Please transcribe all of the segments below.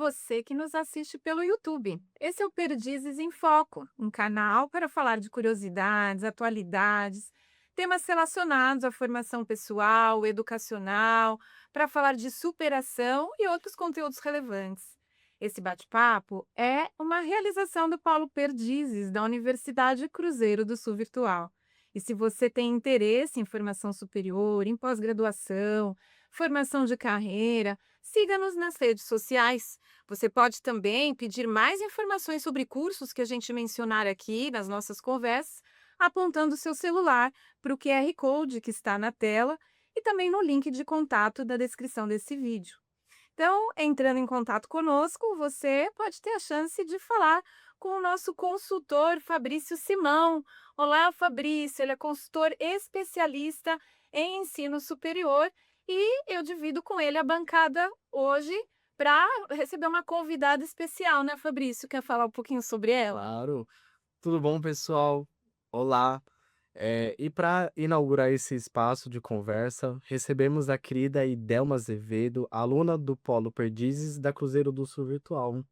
você que nos assiste pelo YouTube. Esse é o Perdizes em Foco, um canal para falar de curiosidades, atualidades, temas relacionados à formação pessoal, educacional, para falar de superação e outros conteúdos relevantes. Esse bate-papo é uma realização do Paulo Perdizes, da Universidade Cruzeiro do Sul Virtual. E se você tem interesse em formação superior, em pós-graduação, formação de carreira, siga-nos nas redes sociais. Você pode também pedir mais informações sobre cursos que a gente mencionar aqui nas nossas conversas, apontando seu celular para o QR Code que está na tela e também no link de contato da descrição desse vídeo. Então, entrando em contato conosco, você pode ter a chance de falar com o nosso consultor Fabrício Simão. Olá, Fabrício, ele é consultor especialista em ensino superior e eu divido com ele a bancada hoje para receber uma convidada especial, né, Fabrício? Quer falar um pouquinho sobre ela? Claro. Tudo bom, pessoal? Olá. E para inaugurar esse espaço de conversa, recebemos a querida Idelma Azevedo, aluna do Polo Perdizes da Cruzeiro do Sul Virtual.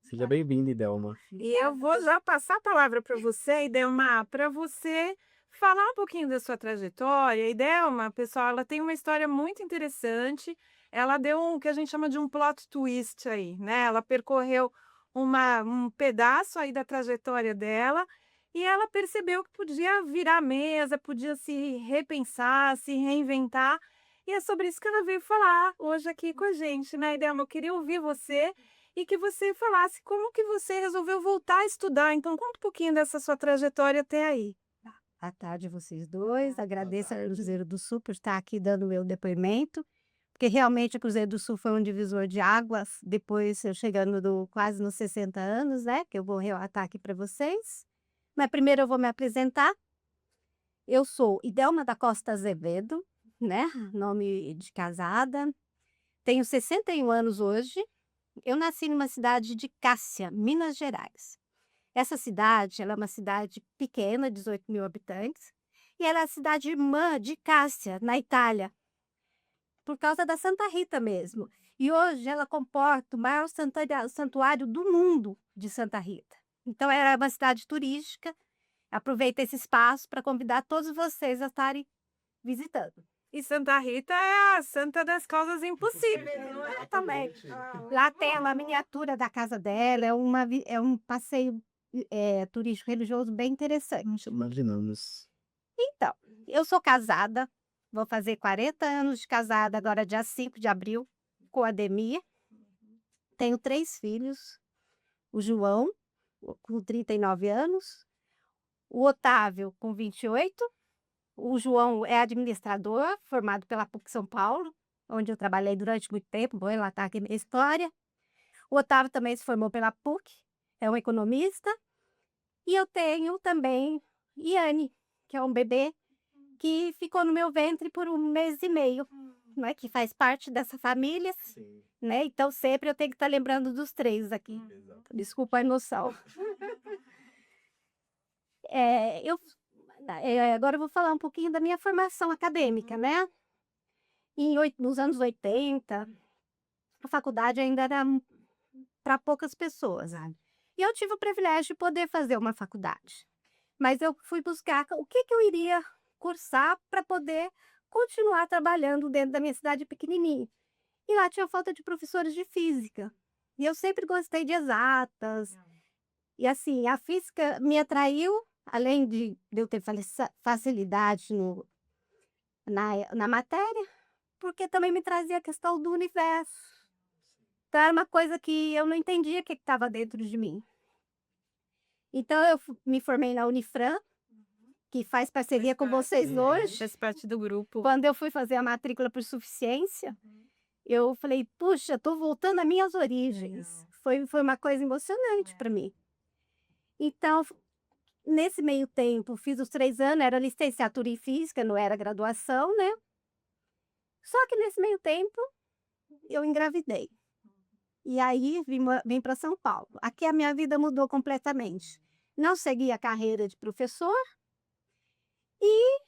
Seja bem-vinda, Idelma. E eu vou já passar a palavra para você, Idelma, para você falar um pouquinho da sua trajetória. Idelma, pessoal, ela tem uma história muito interessante. Ela deu um que a gente chama de um plot twist aí, né? Ela percorreu um pedaço aí da trajetória dela e ela percebeu que podia virar a mesa, podia se repensar, se reinventar. E é sobre isso que ela veio falar hoje aqui com a gente, né, Idelma? Eu queria ouvir você e que você falasse como que você resolveu voltar a estudar. Então conta um pouquinho dessa sua trajetória até aí. Boa tarde vocês dois, Boa agradeço ao tarde. Cruzeiro do Sul por estar aqui dando o meu depoimento, porque realmente o Cruzeiro do Sul foi um divisor de águas, depois eu chegando quase nos 60 anos, né, que eu vou relatar aqui para vocês. Mas primeiro eu vou me apresentar. Eu sou Idelma da Costa Azevedo, né, nome de casada, tenho 61 anos hoje. Eu nasci numa cidade de Cássia, Minas Gerais. Essa cidade, ela é uma cidade pequena, 18.000 habitantes, e ela é a cidade irmã de Cássia, na Itália, por causa da Santa Rita mesmo. E hoje ela comporta o maior santuário do mundo de Santa Rita. Então era uma cidade turística. Aproveito esse espaço para convidar todos vocês a estarem visitando. E Santa Rita é a santa das causas impossíveis, não é? Exatamente. Ah, Lá tem uma miniatura da casa dela, é um passeio turístico religioso bem interessante. Imaginamos. Então, eu sou casada, vou fazer 40 anos de casada agora dia 5 de abril, com a Ademir. Tenho 3 filhos, o João, com 39 anos, o Otávio, com 28. O João é administrador, formado pela PUC São Paulo, onde eu trabalhei durante muito tempo, vou relatar aqui minha história. O Otávio também se formou pela PUC, é um economista. E eu tenho também Iane, que é um bebê que ficou no meu ventre por 1 mês e meio, não é, que faz parte dessa família, Sim, né, então sempre eu tenho que estar lembrando dos 3 aqui. exato. Desculpa a emoção. Eu agora eu vou falar um pouquinho da minha formação acadêmica, né. Nos anos 80, a faculdade ainda era para poucas pessoas, sabe. E eu tive o privilégio de poder fazer uma faculdade, mas eu fui buscar o que que eu iria cursar para poder continuar trabalhando dentro da minha cidade pequenininha. E lá tinha falta de professores de física. E eu sempre gostei de exatas. E assim, a física me atraiu, além de eu ter facilidade na matéria, porque também me trazia a questão do universo. Então era uma coisa que eu não entendia o que estava dentro de mim. Então eu me formei na Unifran, que faz parceria com vocês hoje. faz parte do grupo. Quando eu fui fazer a matrícula por suficiência, eu falei: "Puxa, estou voltando às minhas origens". Foi uma coisa emocionante para mim. Então, nesse meio tempo, fiz os 3 anos, era licenciatura em física, não era graduação, né. Só que nesse meio tempo, eu engravidei. E aí vim para São Paulo. Aqui a minha vida mudou completamente. Não segui a carreira de professor e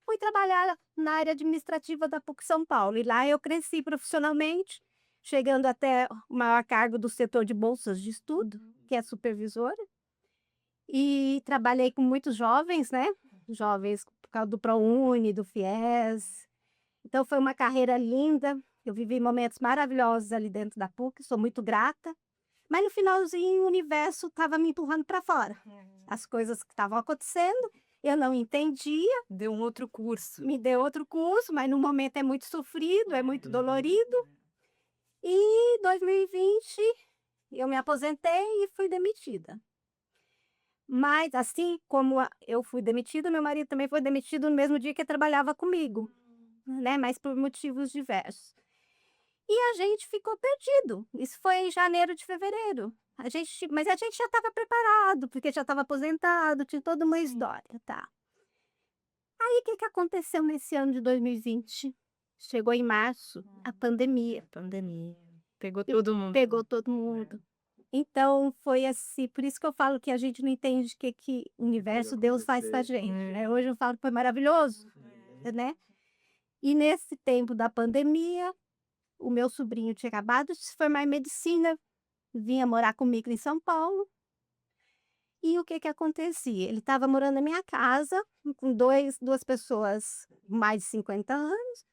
fui trabalhar na área administrativa da PUC São Paulo. E lá eu cresci profissionalmente, chegando até o maior cargo do setor de bolsas de estudo, que é supervisora. E trabalhei com muitos jovens, né? Jovens por causa do ProUni, do FIES. Então foi uma carreira linda. Eu vivi momentos maravilhosos ali dentro da PUC, sou muito grata. Mas no finalzinho o universo estava me empurrando para fora. As coisas que estavam acontecendo, eu não entendia. Deu um outro curso. Me deu outro curso, mas no momento é muito sofrido, é muito dolorido. E em 2020 eu me aposentei e fui demitida. Mas assim como eu fui demitida, meu marido também foi demitido no mesmo dia que trabalhava comigo, né? Mas por motivos diversos. E a gente ficou perdido. Isso foi em janeiro de fevereiro. Mas a gente já estava preparado, porque já estava aposentado, tinha toda uma história, tá? Aí o que aconteceu nesse ano de 2020? Chegou em março, a pandemia. Pandemia. Pegou todo mundo. Pegou todo mundo. Então foi assim, por isso que eu falo que a gente não entende o que o universo, Deus faz pra gente, né? Hoje eu falo que foi maravilhoso, né? E nesse tempo da pandemia, o meu sobrinho tinha acabado de se formar em medicina, vinha morar comigo em São Paulo. E o que acontecia? Ele estava morando na minha casa, com duas pessoas mais de 50 anos.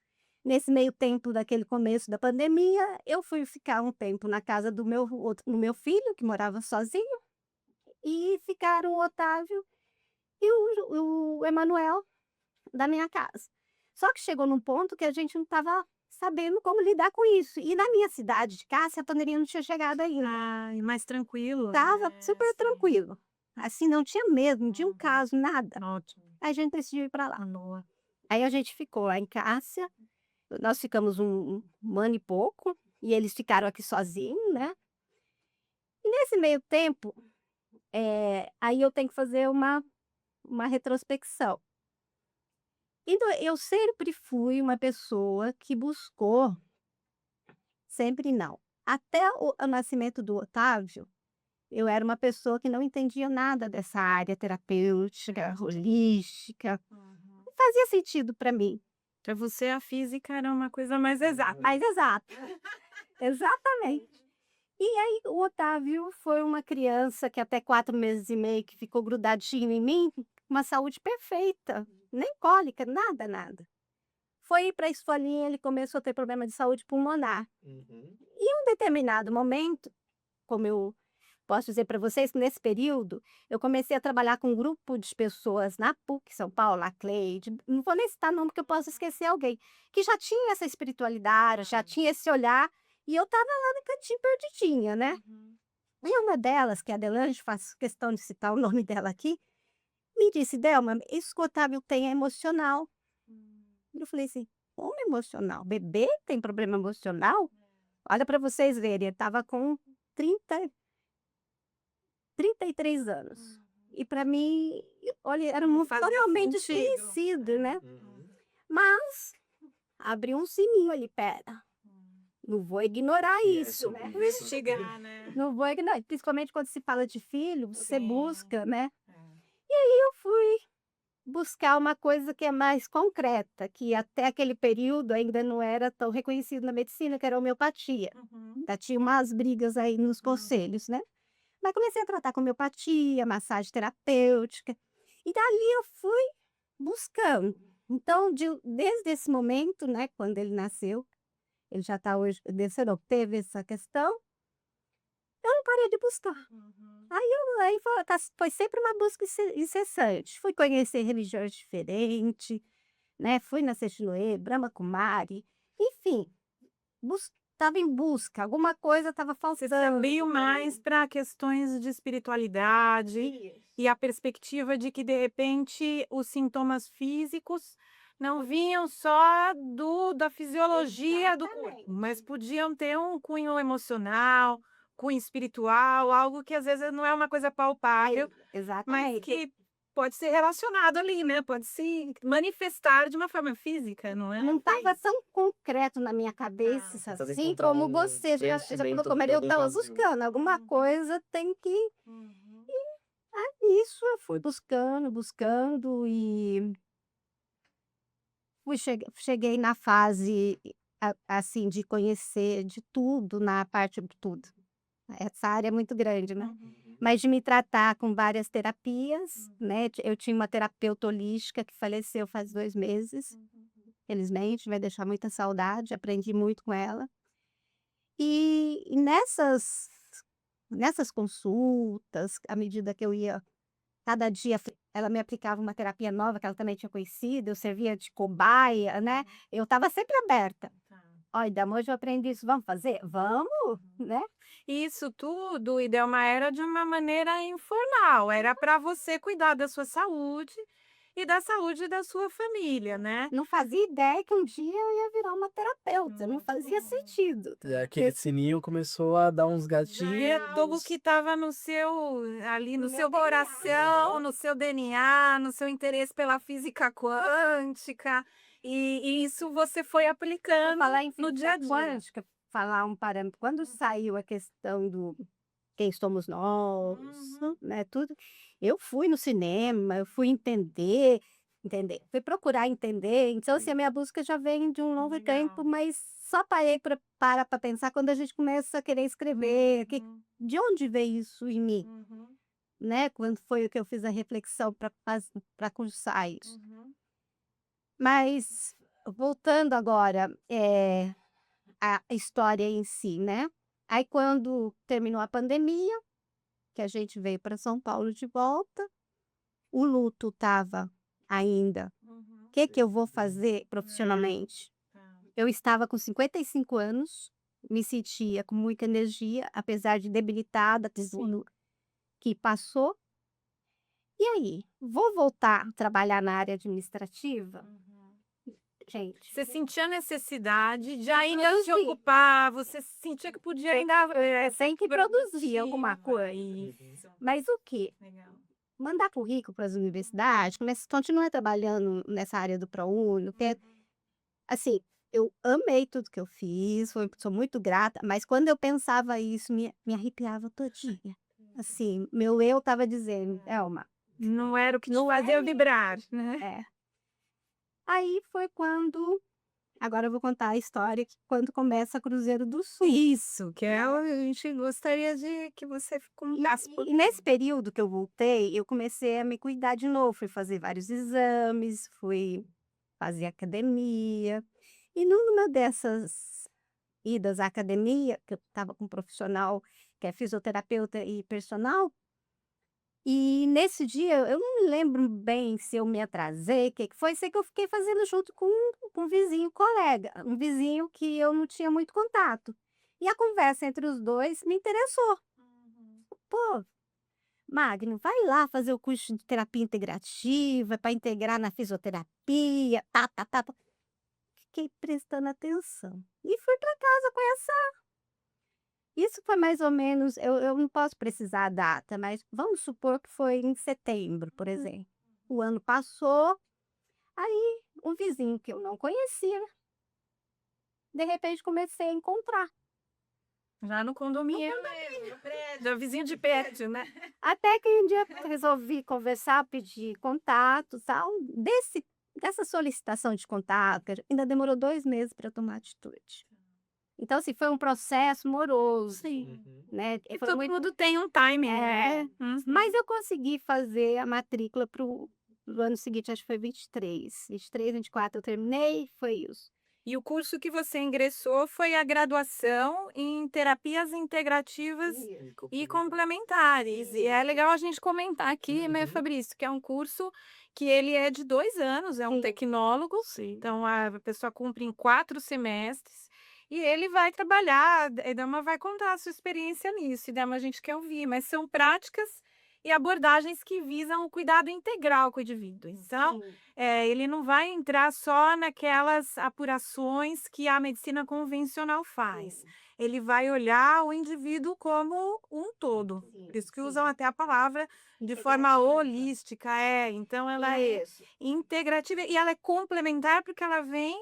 Nesse meio tempo daquele começo da pandemia, eu fui ficar um tempo na casa do meu filho, que morava sozinho, e ficaram o Otávio e o Emanuel da minha casa. Só que chegou num ponto que a gente não estava sabendo como lidar com isso. E na minha cidade de Cássia, a pandemia não tinha chegado ainda. Ai, mais tranquilo. Estava né? super Sim. tranquilo. Assim, não tinha medo, não tinha um caso, nada. Ótimo. Aí a gente decidiu ir para lá. Boa. Aí a gente ficou lá em Cássia, nós ficamos um ano e pouco, e eles ficaram aqui sozinhos, né? E nesse meio tempo, aí eu tenho que fazer uma retrospecção. Então, eu sempre fui uma pessoa que buscou, sempre não. Até o nascimento do Otávio, eu era uma pessoa que não entendia nada dessa área terapêutica, holística. Não fazia sentido para mim. Para você, a física era uma coisa mais exata. Mais exato. Exatamente. E aí, o Otávio foi uma criança que até 4 meses e meio que ficou grudadinho em mim, uma saúde perfeita, nem cólica, nada, nada. Foi ir para a escolinha, ele começou a ter problema de saúde pulmonar. E em um determinado momento, como eu posso dizer para vocês, que nesse período, eu comecei a trabalhar com um grupo de pessoas na PUC, São Paulo, a Cleide, não vou nem citar nome, porque eu posso esquecer alguém, que já tinha essa espiritualidade, já tinha esse olhar, e eu estava lá no cantinho perdidinha, né? E uma delas, que é a Delange, faço questão de citar o nome dela aqui, me disse: Delma, isso que o Otávio tem é emocional. Eu falei assim: como emocional? Bebê tem problema emocional? Olha para vocês verem, ele estava com 33 anos. E para mim, olha, era Não fazia totalmente sentido. desconhecido, né? Mas abriu um sininho ali, pera. Não vou ignorar isso, né? Investigar, né? Não vou ignorar, principalmente quando se fala de filho, você Sim. busca, né? É. Eu fui buscar uma coisa que é mais concreta, que até aquele período ainda não era tão reconhecido na medicina, que era a homeopatia. Ainda tinha umas brigas aí nos conselhos, né? Mas comecei a tratar com homeopatia, massagem terapêutica, e dali eu fui buscando. Então, desde esse momento, né, quando ele nasceu, ele já está hoje, teve essa questão, eu não parei de buscar. Aí foi sempre uma busca incessante. Fui conhecer religiões diferentes, né? Fui na Sextiloê, Brahma Kumari, enfim, estava em busca, alguma coisa estava Você se faltando. abriu mais para questões de espiritualidade e a perspectiva de que, de repente, os sintomas físicos não vinham só da fisiologia do corpo, Exatamente. mas podiam ter um cunho emocional, cunho espiritual, algo que às vezes não é uma coisa palpável, mas Exatamente. que pode ser relacionado ali, né? Pode se manifestar de uma forma física, não é? Não estava tão concreto na minha cabeça, Tentando assim encontrar como um você já preenchimento colocou, mas eu do estava vazio. buscando, alguma coisa tem que... Isso eu fui buscando e cheguei na fase assim, de conhecer de tudo na parte de tudo. Essa área é muito grande, né. Mas de me tratar com várias terapias, né, eu tinha uma terapeuta holística que faleceu faz 2 meses, felizmente, vai deixar muita saudade, aprendi muito com ela. E nessas consultas, à medida que eu ia cada dia ela me aplicava uma terapia nova que ela também tinha conhecido, eu servia de cobaia, né, eu estava sempre aberta. Tá. "Olha, Dama, hoje eu aprendi isso, vamos fazer? Vamos", né. E isso tudo, Idelma, era de uma maneira informal, era para você cuidar da sua saúde e da saúde da sua família, né? Não fazia ideia que um dia eu ia virar uma terapeuta, não fazia sentido. E aquele sininho começou a dar uns Já herdou o que gatinhos. estava no seu ali no No seu meu DNA. coração, no seu DNA, no seu interesse pela física quântica, e isso você foi Por aplicando falar em no dia física a dia. quântica, falar um parâmetro, quando saiu a questão do quem somos nós, Uhum. né, tudo, eu fui no cinema, eu fui entender, fui procurar entender, então assim, a minha busca já vem de um longo tempo, Legal. mas só parei para pensar quando a gente começa a querer escrever, que Uhum, de onde veio isso em mim, uhum, né, quando foi que eu fiz a reflexão para cursar isso. uhum. Mas voltando agora, a história em si, né. Aí quando terminou a pandemia, que a gente veio para São Paulo de volta, o luto estava ainda. O Uhum. "Que que eu vou fazer profissionalmente?". Tá. Eu estava com 55 anos, me sentia com muita energia, apesar de debilitada, dizendo que passou. E aí, vou voltar a trabalhar na área administrativa? Uhum. Gente, Você sentia necessidade de ainda se produzir. ocupar, você sentia que podia ainda, Tem que ser produzir alguma produtiva. coisa. Isso, Mas o quê? legal. Mandar currículo para as universidades, continuar trabalhando nessa área do ProUni, porque, assim, eu amei tudo que eu fiz, sou muito grata, mas quando eu pensava isso, me arrepiava todinha. Assim, meu eu estava dizendo: "Elma, Não era o que te não é fazia isso". vibrar, né? É. Aí foi quando agora eu vou contar a história que quando começa Cruzeiro do Sul, Isso, que é né. a gente gostaria de que você E contasse por e nesse período que eu voltei, eu comecei a me cuidar de novo, fui fazer vários exames, fui fazer academia. E numa dessas idas à academia, que eu estava com um profissional que é fisioterapeuta e personal, e nesse dia eu não me lembro bem se eu me atrasei, o que que foi, sei que eu fiquei fazendo junto com um vizinho colega, um vizinho que eu não tinha muito contato. E a conversa entre os 2 me interessou. Uhum. "Pô, Magno, vai lá fazer o curso de terapia integrativa para integrar na fisioterapia, tá". Fiquei prestando atenção e fui para casa com essa isso foi mais ou menos eu não posso precisar a data, mas vamos supor que foi em setembro, por exemplo. O ano passou, aí um vizinho que eu não conhecia, de repente comecei a encontrar. Já no condomínio mesmo, no prédio, é vizinho de prédio, né? Até que um dia resolvi conversar, pedir contato, tal, dessa solicitação de contato, que ainda demorou 2 meses para eu tomar atitude. Então, assim, foi um processo moroso, Sim. né, E foi todo muito mundo tem um timing, né? é, Uhum. mas eu consegui fazer a matrícula para o ano seguinte, acho que foi 23, 24 eu terminei, foi isso. E o curso que você ingressou foi a graduação em terapias integrativas e complementares. E é legal a gente comentar aqui, né, Fabrício, que é um curso que ele é de 2 anos, é um Sim. tecnólogo, então a pessoa cumpre em 4 semestres, e ele vai trabalhar, a Dama vai contar a sua experiência nisso, e Dama a gente quer ouvir, mas são práticas e abordagens que visam o cuidado integral com o indivíduo. Então, Sim. ele não vai entrar só naquelas apurações que a medicina convencional faz. Ele vai olhar o indivíduo como um todo. Por isso que usam até a palavra de forma holística, então ela é Isso, integrativa e ela é complementar, porque ela vem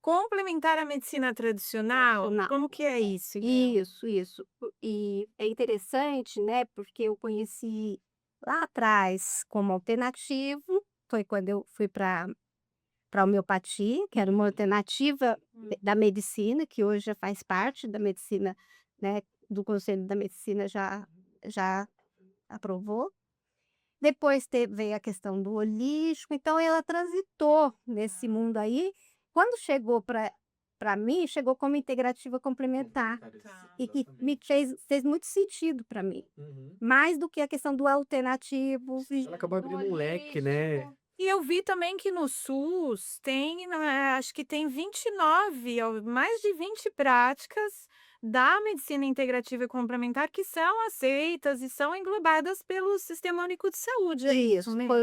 complementar a medicina tradicional. tradicional. Como que é isso, Idel? Isso. E é interessante, né, porque eu conheci lá atrás como alternativo, foi quando eu fui para para homeopatia, que era uma alternativa da medicina, que hoje já faz parte da medicina, né, do Conselho da Medicina já aprovou. Depois veio a questão do holístico, então ela transitou nesse mundo aí. Quando chegou para mim, chegou como integrativa complementar e que me fez muito sentido para mim, Uhum. mais do que a questão do alternativo Ela acabou do abrindo um leque, né? holístico. E eu vi também que no SUS tem, acho que tem 29, mais de 20 práticas da medicina integrativa e complementar que são aceitas e são englobadas pelo Sistema Único de Saúde, é isso Isso, mesmo?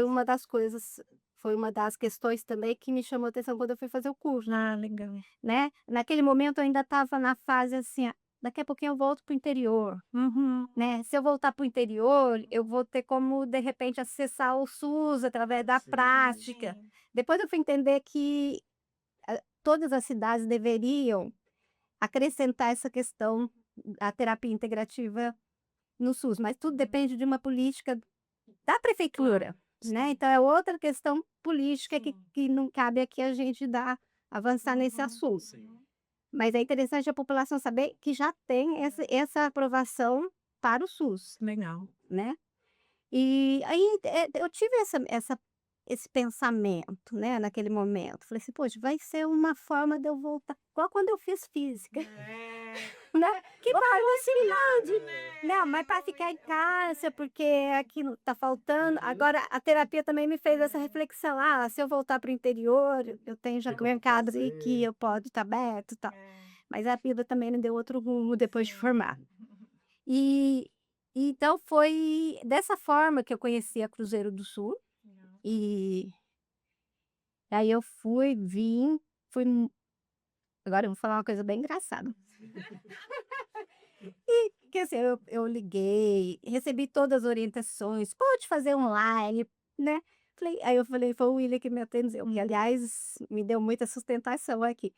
foi uma das questões também que me chamou a atenção quando eu fui fazer o curso, Ah, legal. né. Naquele momento eu ainda estava na fase assim: "Ah, daqui a pouquinho eu volto para o interior", Uhum. né. Se eu voltar para o interior, eu vou ter como, de repente, acessar o SUS através da Sim. prática. Sim. Depois eu fui entender que, todas as cidades deveriam acrescentar essa questão da terapia integrativa no SUS, mas tudo depende de uma política da prefeitura, né, Sim. então é outra questão política que Sim. que não cabe aqui a gente avançar nesse Uhum. assunto. Sim. Mas é interessante a população saber que já tem essa aprovação para o SUS, Legal. né. E aí, eu tive esse pensamento, né, naquele momento, falei assim: "Poxa, vai ser uma forma de eu voltar", igual quando eu fiz física, É. né, Que vou fazer velocidade, não, né? mas para ficar em casa, porque aqui não tá faltando. Uhum. Agora a terapia também me fez essa reflexão: "Ah, se eu voltar para o interior, eu tenho já Tem como mercado aí que fazer. eu pode estar aberto e tal". É. Mas a vida também não deu outro rumo depois de Sim. formar. E então foi dessa forma que eu conheci a Cruzeiro do Sul, Legal. e aí eu fui agora eu vou falar uma coisa bem engraçada. Que assim, eu liguei, recebi todas as orientações, pode fazer online, né. Aí eu falei, foi o William que me atendeu, e aliás me deu muita sustentação aqui.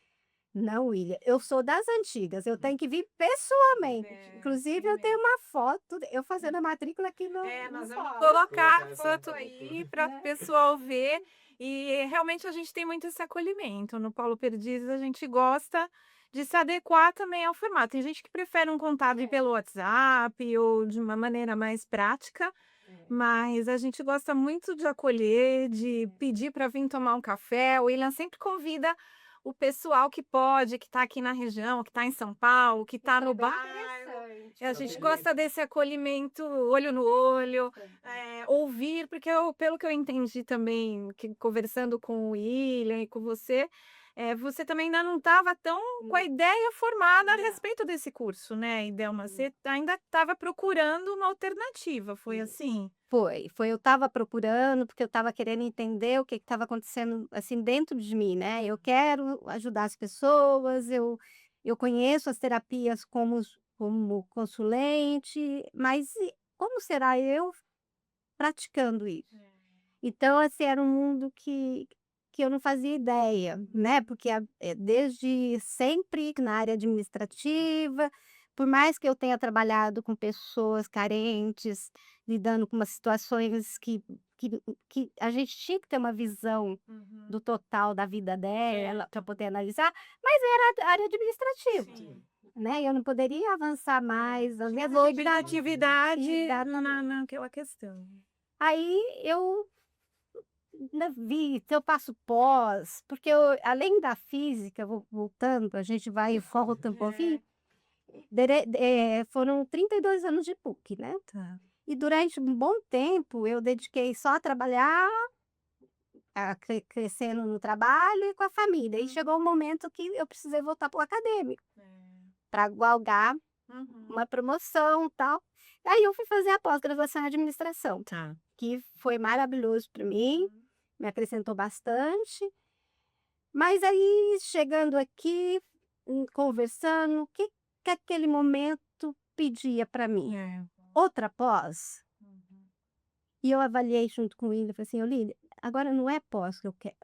"Não, William, eu sou das antigas, eu tenho que vir pessoalmente". É, Inclusive sim eu tenho mesmo. uma foto eu fazendo a matrícula aqui É, no nós vamos fórum, colocar Colocar a essa foto foto. aí para o né. pessoal ver, e realmente a gente tem muito esse acolhimento. No Paulo Perdizes a gente gosta de se adequar também ao formato. Tem gente que prefere um contato pelo WhatsApp ou de uma maneira mais prática, mas a gente gosta muito de acolher, de pedir para vir tomar um café. O William sempre convida o pessoal que pode, que está aqui na região, que está em São Paulo, que está Isso é no bem bairro. interessante E a gente também. gosta desse acolhimento olho no olho, É. ouvir, porque pelo que eu entendi também, que conversando com o William e com você, você também ainda não estava tão com a ideia formada a Não. respeito desse curso, né, Idelma? Hum. Você ainda estava procurando uma alternativa, foi assim? Eu estava procurando, porque eu estava querendo entender o que estava acontecendo, assim, dentro de mim, né. Eu quero ajudar as pessoas, eu conheço as terapias como consulente, mas e como será eu praticando isso? Então, assim, era um mundo que eu não fazia ideia, né, porque desde sempre na área administrativa, por mais que eu tenha trabalhado com pessoas carentes, lidando com umas situações que que a gente tinha que ter uma visão Uhum. do total da vida dela para poder analisar, mas era a área administrativa, Sim. né, e eu não poderia avançar mais, as Tinha minhas representatividade exatamente. naquela questão. Aí eu ainda vi se eu passo pós, porque eu além da física, voltando, a gente vai e volta um pouquinho, É, foram 32 anos de PUC, né. tá. E durante um bom tempo eu dediquei só a trabalhar, a crescendo no trabalho e com a família, e chegou um momento que eu precisei voltar para o acadêmico, É. para galgar Uhum. uma promoção, tal. Aí eu fui fazer a pós-graduação em administração, Tá. que foi maravilhoso para mim, me acrescentou bastante. Mas aí, chegando aqui, conversando, o que que aquele momento pedia para mim? É. Outra pós? Uhum. E eu avaliei junto com ele, falei assim: "Olívia, agora não é pós que eu quero,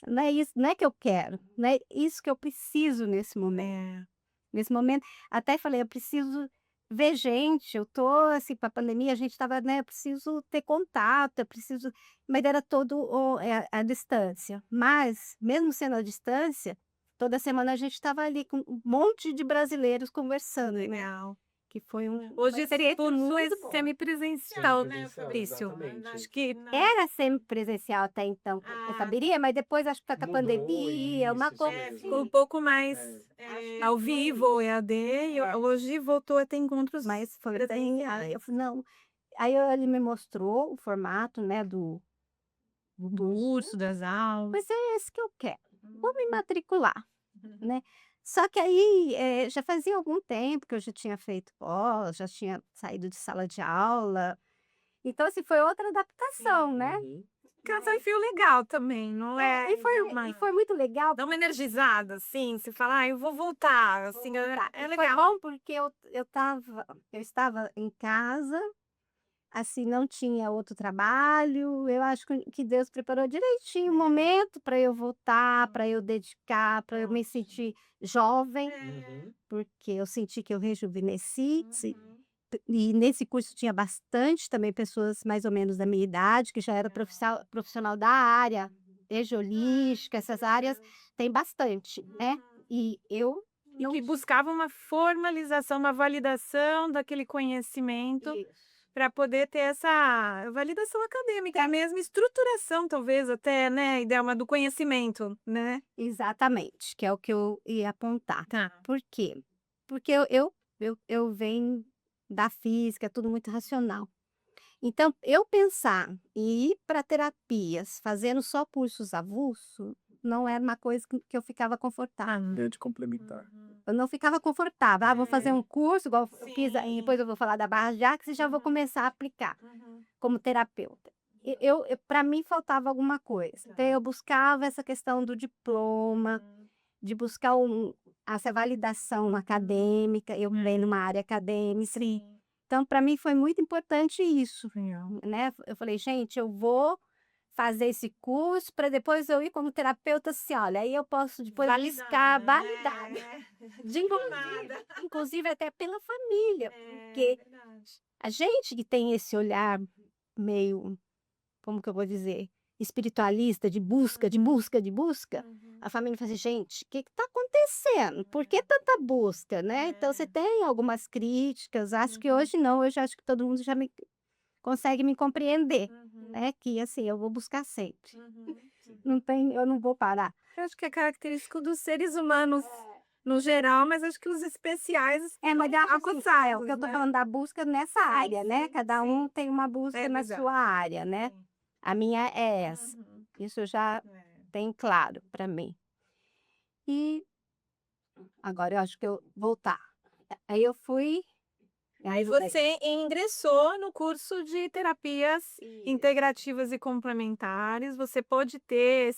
não é isso, não é que eu quero, não é isso que eu preciso nesse momento". É. Nesse momento, até falei: "Eu preciso ver gente. Eu tô, assim, com a pandemia, a gente estava, né, eu preciso ter contato, eu preciso mas era todo à distância. Mas, mesmo sendo à distância, toda semana a gente estava ali com um monte de brasileiros conversando, né, Legal. que foi uma Hoje esse experiência curso é muito boa. semipresencial, né, Semipresencial, Fabrício? exatamente. Acho que Era semipresencial até então, eu ah, saberia, mas depois acho que com a Mudou pandemia, uma isso coisa ficou um mesmo. assim, pouco mais, É. ao vivo, ou EAD, e hoje voltou a ter encontros mas foi bem aí eu presenciais. falei: "Não". Ele me mostrou o formato, né, do Do curso, curso, das aulas. mas é esse que eu quero, vou me matricular, Uhum. né. Só que aí, já fazia algum tempo que eu já tinha feito pós, já tinha saído de sala de aula, então assim, foi outra adaptação, né. Uhum. Que é um desafio legal também, não é? E foi muito legal. Dá uma energizada, assim, você fala: "Ah, eu vou voltar", assim, é Foi legal. bom porque eu estava em casa, assim, não tinha outro trabalho, eu acho que Deus preparou direitinho o momento para eu voltar, para eu dedicar, para eu me sentir jovem, Uhum. porque eu senti que eu rejuvenesci, Uhum. e nesse curso tinha bastante também pessoas mais ou menos da minha idade, que já era profissional da área, desde holística, essas áreas tem bastante, né, e eu E não que buscava uma formalização, uma validação daquele conhecimento isso. para poder ter essa validação acadêmica, a mesma estruturação talvez até, né, ideal, do conhecimento, né. Exatamente, que é o que eu ia apontar. Tá. Por quê? Porque eu venho da física, é tudo muito racional. Então, eu pensar em ir para terapias fazendo só cursos avulso, não era uma coisa que eu ficava confortável. Grande complementar. Eu não ficava confortável. "Ah, vou fazer um curso", igual eu fiz, e Sim. depois eu vou falar da Barra de Axis e já vou começar a aplicar Uhum. como terapeuta. Para mim faltava alguma coisa. Então eu buscava essa questão do diploma, de buscar essa validação acadêmica, eu venho numa área acadêmica. Sim. Então para mim foi muito importante isso, Legal. né. Eu falei: "Gente, eu vou fazer esse curso para depois eu ir como terapeuta, assim, olha, aí eu posso depois buscar Validada, validada". né. De Diplomada. inclusive até pela família, É porque verdade. a gente que tem esse olhar meio, como que eu vou dizer, espiritualista, de busca, de busca, de busca, Uhum. a família fala assim: "Gente, o que está acontecendo? Por que tanta busca?", né. Então você É. tem algumas críticas, acho que Uhum. hoje não, hoje acho que todo mundo já me consegue me compreender, Uhum. né, que assim, eu vou buscar sempre, Uhum. não tem eu não vou parar. Eu acho que é característico dos seres humanos no geral, mas acho que os especiais Mas estão eu acho assim, é o que aguçados, eu tô né. falando da busca nessa área, né, cada um tem uma busca É na legal. sua área, né. Sim. A minha é essa, Uhum. isso já É. tem claro para mim. E agora eu acho que eu voltar. Aí eu fui Aí você ingressou no curso de terapias Isso. integrativas e complementares, você pôde ter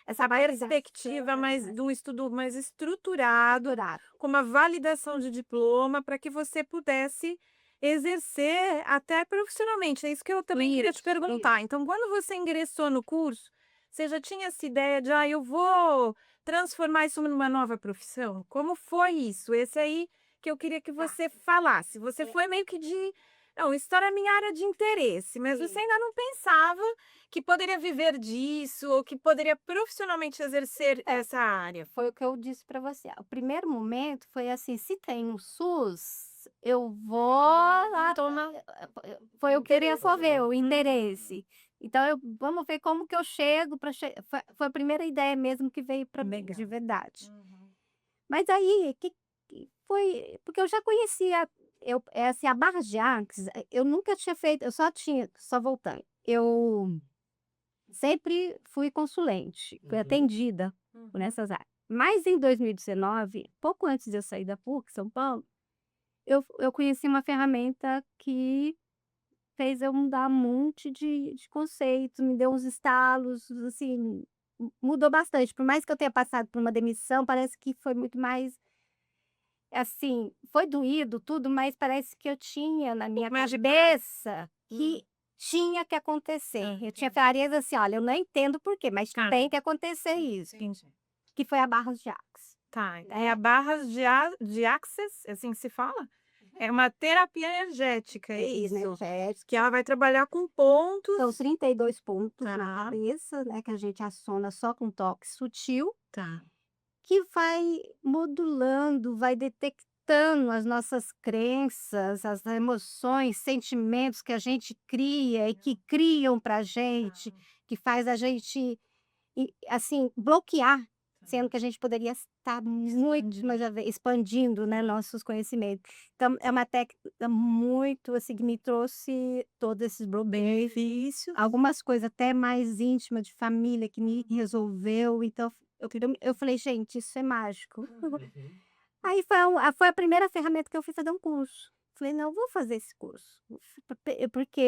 essa perspectiva mais de um estudo mais estruturado, Doutorado. com uma validação de diploma, para que você pudesse exercer até profissionalmente. É isso que eu também queria te Isso, perguntar. Então, quando você ingressou no curso, você já tinha essa ideia de: "Ah, eu vou transformar isso numa nova profissão"? Como foi isso? Esse aí que eu queria que tá. você falasse. Você É, foi meio que de: "Não, história é minha área de interesse", mas você sim. ainda não pensava que poderia viver disso ou que poderia profissionalmente exercer É, essa área. foi o que eu disse para você. O primeiro momento foi assim: "Se tem um SUS, eu vou lá tomar", foi o que eu queria Interesse. saber, o endereço. Então vamos ver como que eu chego para foi a primeira ideia mesmo que veio para mim, de Legal. verdade. Uhum. Mas aí, que foi porque eu já conhecia, assim, a Barra de Axis, eu nunca tinha feito, eu só voltando, eu sempre fui consulente, fui Uhum. atendida por Uhum. essas áreas. Mas em 2019, pouco antes de eu sair da PUC, São Paulo, eu conheci uma ferramenta que fez eu mudar um monte de conceitos, me deu uns estalos, assim, mudou bastante. Por mais que eu tenha passado por uma demissão, parece que foi muito mais, assim, foi doído tudo, mas parece que eu tinha na minha Mais de cabeça Hum. que tinha que acontecer. Eu tinha Entendi. clareza assim: "Olha, eu não entendo por quê, mas Tá. tem que acontecer isso", Entendi. que foi a Barras de Axis, Tá, é a né. Barras de Access, é assim que se fala? É uma terapia energética, é isso. energética. Que ela vai trabalhar com pontos. São os 32 pontos na Tá. cabeça, né, que a gente aciona só com toque sutil, Tá. que vai modulando, vai detectando as nossas crenças, as emoções, sentimentos que a gente cria e que criam pra gente, que faz a gente, assim, bloquear, sendo que a gente poderia estar muito mais expandindo, né, nossos conhecimentos. Então é uma técnica muito, assim, que me trouxe todos esses benefícios, algumas coisas até mais íntimas de família que me resolveu, então eu falei: "Gente, isso é mágico". Aí foi a primeira ferramenta que eu fui fazer um curso. Falei: "Não, eu vou fazer esse curso, porque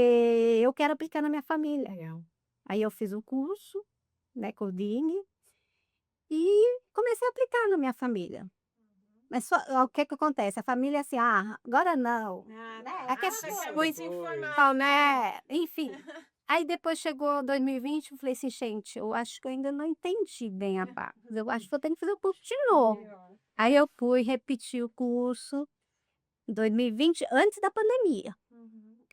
eu quero aplicar na minha família". Legal. Aí eu fiz o curso, né, Coding, e comecei a aplicar na minha família. Mas só o que que acontece, a família assim: "Ah, agora não", né, a questão É muito informal, então, né, enfim. Aí depois chegou 2020, eu falei assim: "Gente, eu acho que eu ainda não entendi bem a parte, eu acho que eu tenho que fazer o curso de novo". Aí eu fui repetir o curso em 2020, antes da pandemia.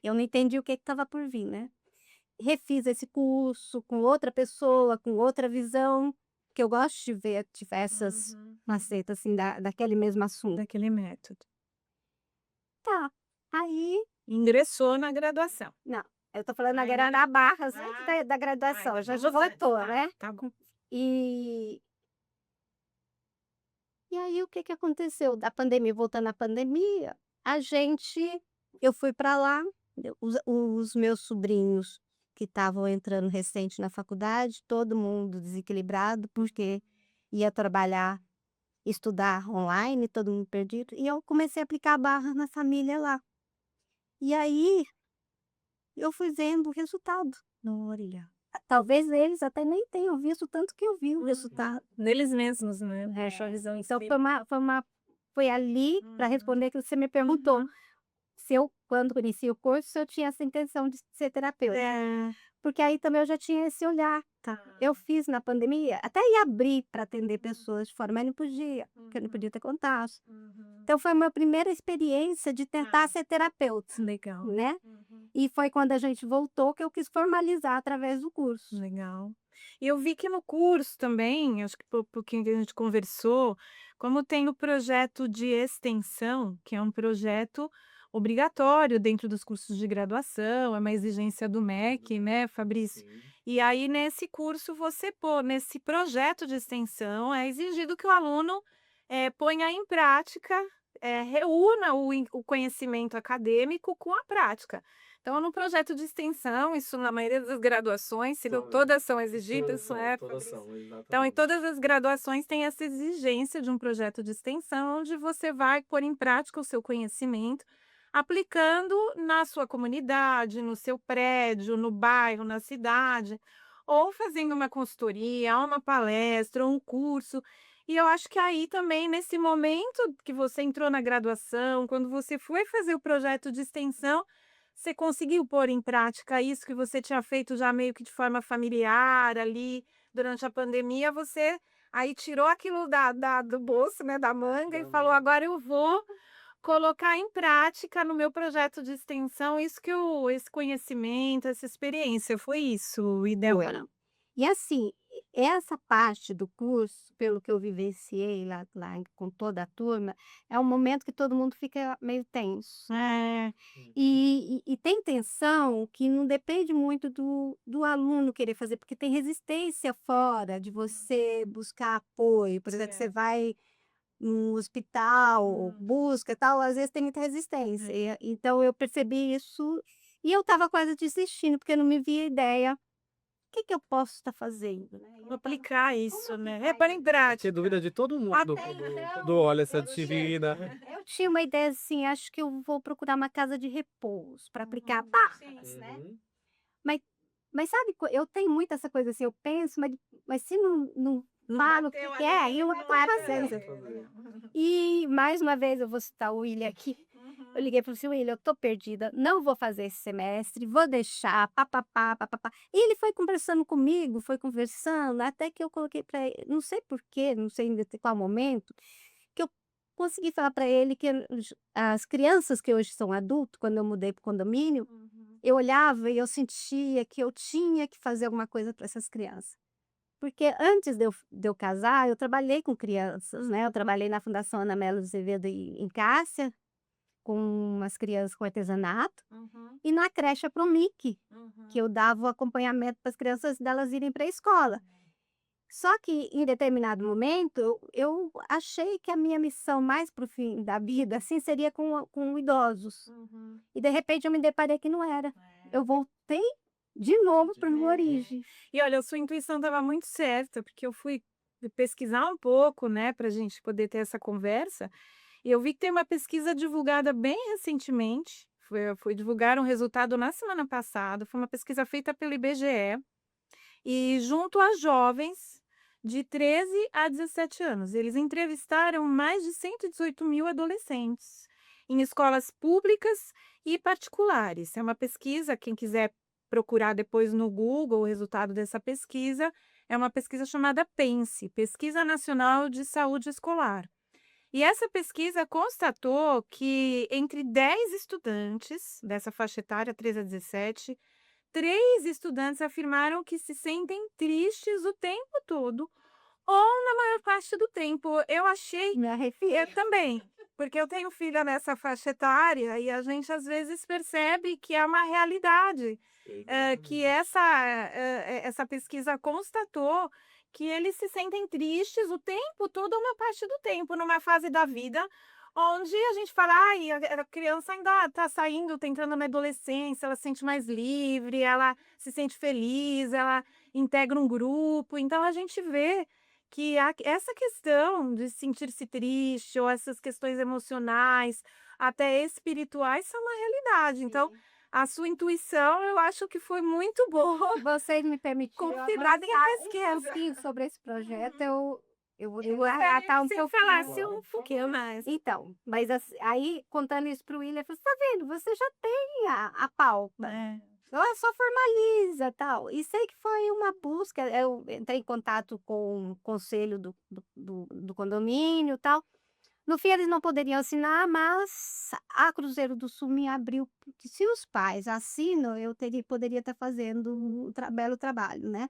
Eu não entendi o que estava por vir, né. Refiz esse curso com outra pessoa, com outra visão, que eu gosto de ver diversas facetas, assim, daquele mesmo assunto. Daquele método. Tá, aí Ingressou na graduação. não, eu tô falando Ainda agora na Barras, antes Ah, da graduação, já vamos antes, voltou, tá, né. tá bom. E e aí o que que aconteceu? Da pandemia, voltando à pandemia, eu fui para lá, os meus sobrinhos que estavam entrando recente na faculdade, todo mundo desequilibrado, porque ia trabalhar, estudar online, todo mundo perdido, e eu comecei a aplicar a barra na família lá. E aí, eu fui vendo o resultado. Olha. Talvez eles até nem tenham visto tanto que eu vi o resultado. Neles mesmos, né? Essa visão. Então foi ali para responder que você me perguntou, Uhum. se eu, quando conheci o curso, se eu tinha essa intenção de ser terapeuta. É, Porque aí também eu já tinha esse olhar. tá. Eu fiz na pandemia, até ia abrir para atender pessoas de fora, mas não podia, porque eu não podia ter contato. Então foi a minha primeira experiência de tentar ser terapeuta, Legal. né. E foi quando a gente voltou que eu quis formalizar através do curso. Legal. E eu vi que no curso também, acho que por pouquinho que a gente conversou, como tem o projeto de extensão, que é um projeto obrigatório dentro dos cursos de graduação, é uma exigência do MEC, né, Fabrício? Sim. E aí, nesse curso, nesse projeto de extensão, é exigido que o aluno ponha em prática, reúna o conhecimento acadêmico com a prática. Então, no projeto de extensão, isso na maioria das graduações, se não São, todas são exigidas, são, né, todas Fabrício? são, Então, em exatamente. todas as graduações tem essa exigência de um projeto de extensão, onde você vai pôr em prática o seu conhecimento, aplicando na sua comunidade, no seu prédio, no bairro, na cidade, ou fazendo uma consultoria, uma palestra, um curso. E eu acho que aí também, nesse momento que você entrou na graduação, quando você foi fazer o projeto de extensão, você conseguiu pôr em prática isso que você tinha feito já meio que de forma familiar ali durante a pandemia, você aí tirou aquilo do bolso, né, da manga e falou: Também. "Agora eu vou colocar em prática no meu projeto de extensão isso que esse conhecimento, essa experiência". Foi isso, o ideal? Foram. E assim, essa parte do curso, pelo que eu vivenciei lá com toda a turma, é um momento que todo mundo fica meio tenso. É. E tem tensão que não depende muito do aluno querer fazer, porque tem resistência fora de você buscar apoio. Por exemplo, você É. vai no hospital, Hum. busca e tal, às vezes tem muita resistência. Então eu percebi isso e eu estava quase desistindo, porque eu não me via ideia, o que que eu posso estar fazendo, né. Como aplicar isso, Como né? É aplicar pôr em isso? Que é prática. dúvida de todo mundo Até quando olha essa disciplina. Eu tinha uma ideia assim, acho que eu vou procurar uma casa de repouso para aplicar sim. barras, né. Uhum. Mas mas sabe, eu tenho muito essa coisa assim, eu penso, mas se não Não falo o que bateu que é, ali, aí não é não pra é pra fazer. fazer. E mais uma vez eu vou citar o William aqui, eu liguei e falei assim: "William, eu tô perdida, não vou fazer esse semestre, vou deixar, pá-pá-pá, pá-pá-pá". E ele foi conversando comigo, foi conversando, até que eu coloquei para ele, não sei por quê, não sei ainda qual momento, que eu consegui falar para ele que as crianças que hoje são adultos, quando eu mudei para o condomínio, eu olhava e eu sentia que eu tinha que fazer alguma coisa para essas crianças. Porque antes de eu casar, eu trabalhei com crianças, né, eu trabalhei na Fundação Ana Melo Azevedo em Cássia, com umas crianças com artesanato, e na creche Promic, que eu dava o acompanhamento para as crianças delas irem para a escola. Só que em determinado momento eu achei que a minha missão mais para o fim da vida, assim, seria com idosos. E de repente eu me deparei que não era. Eu voltei de novo para minha origem. E olha, a sua intuição estava muito certa, porque eu fui pesquisar um pouco, né, para a gente poder ter essa conversa, e eu vi que tem uma pesquisa divulgada bem recentemente, foi divulgar um resultado na semana passada, foi uma pesquisa feita pelo IBGE, e junto a jovens de 13 a 17 anos. Eles entrevistaram mais de 118.000 adolescentes em escolas públicas e particulares. É uma pesquisa, quem quiser procurar depois no Google o resultado dessa pesquisa, é uma pesquisa chamada PENSE, Pesquisa Nacional de Saúde Escolar. E essa pesquisa constatou que entre 10 estudantes dessa faixa etária, 13 a 17, 3 estudantes afirmaram que se sentem tristes o tempo todo ou na maior parte do tempo. Eu achei Me arrepio. eu também, porque eu tenho filha nessa faixa etária e a gente às vezes percebe que é uma realidade, que essa pesquisa constatou que eles se sentem tristes o tempo todo ou uma parte do tempo, numa fase da vida onde a gente fala: "Ai, a criança ainda está saindo, está entrando na adolescência, ela se sente mais livre, ela se sente feliz, ela integra um grupo". Então a gente vê que essa questão de sentir-se triste ou essas questões emocionais, até espirituais, são uma realidade. Então, a sua intuição eu acho que foi muito boa, Vocês me permitiram confirmada em avançar um pesquisa. pouquinho sobre esse projeto, eu vou relatar um Se pouquinho. falasse um pouquinho mais. Então, mas aí contando isso para o William, ele falou: "Você tá vendo, você já tem a pauta, É. só formaliza, tal". E sei que foi uma busca, eu entrei em contato com o conselho do condomínio, tal. No fim eles não poderiam assinar, mas a Cruzeiro do Sul me abriu, porque se os pais assinam, eu poderia estar fazendo um belo trabalho, né.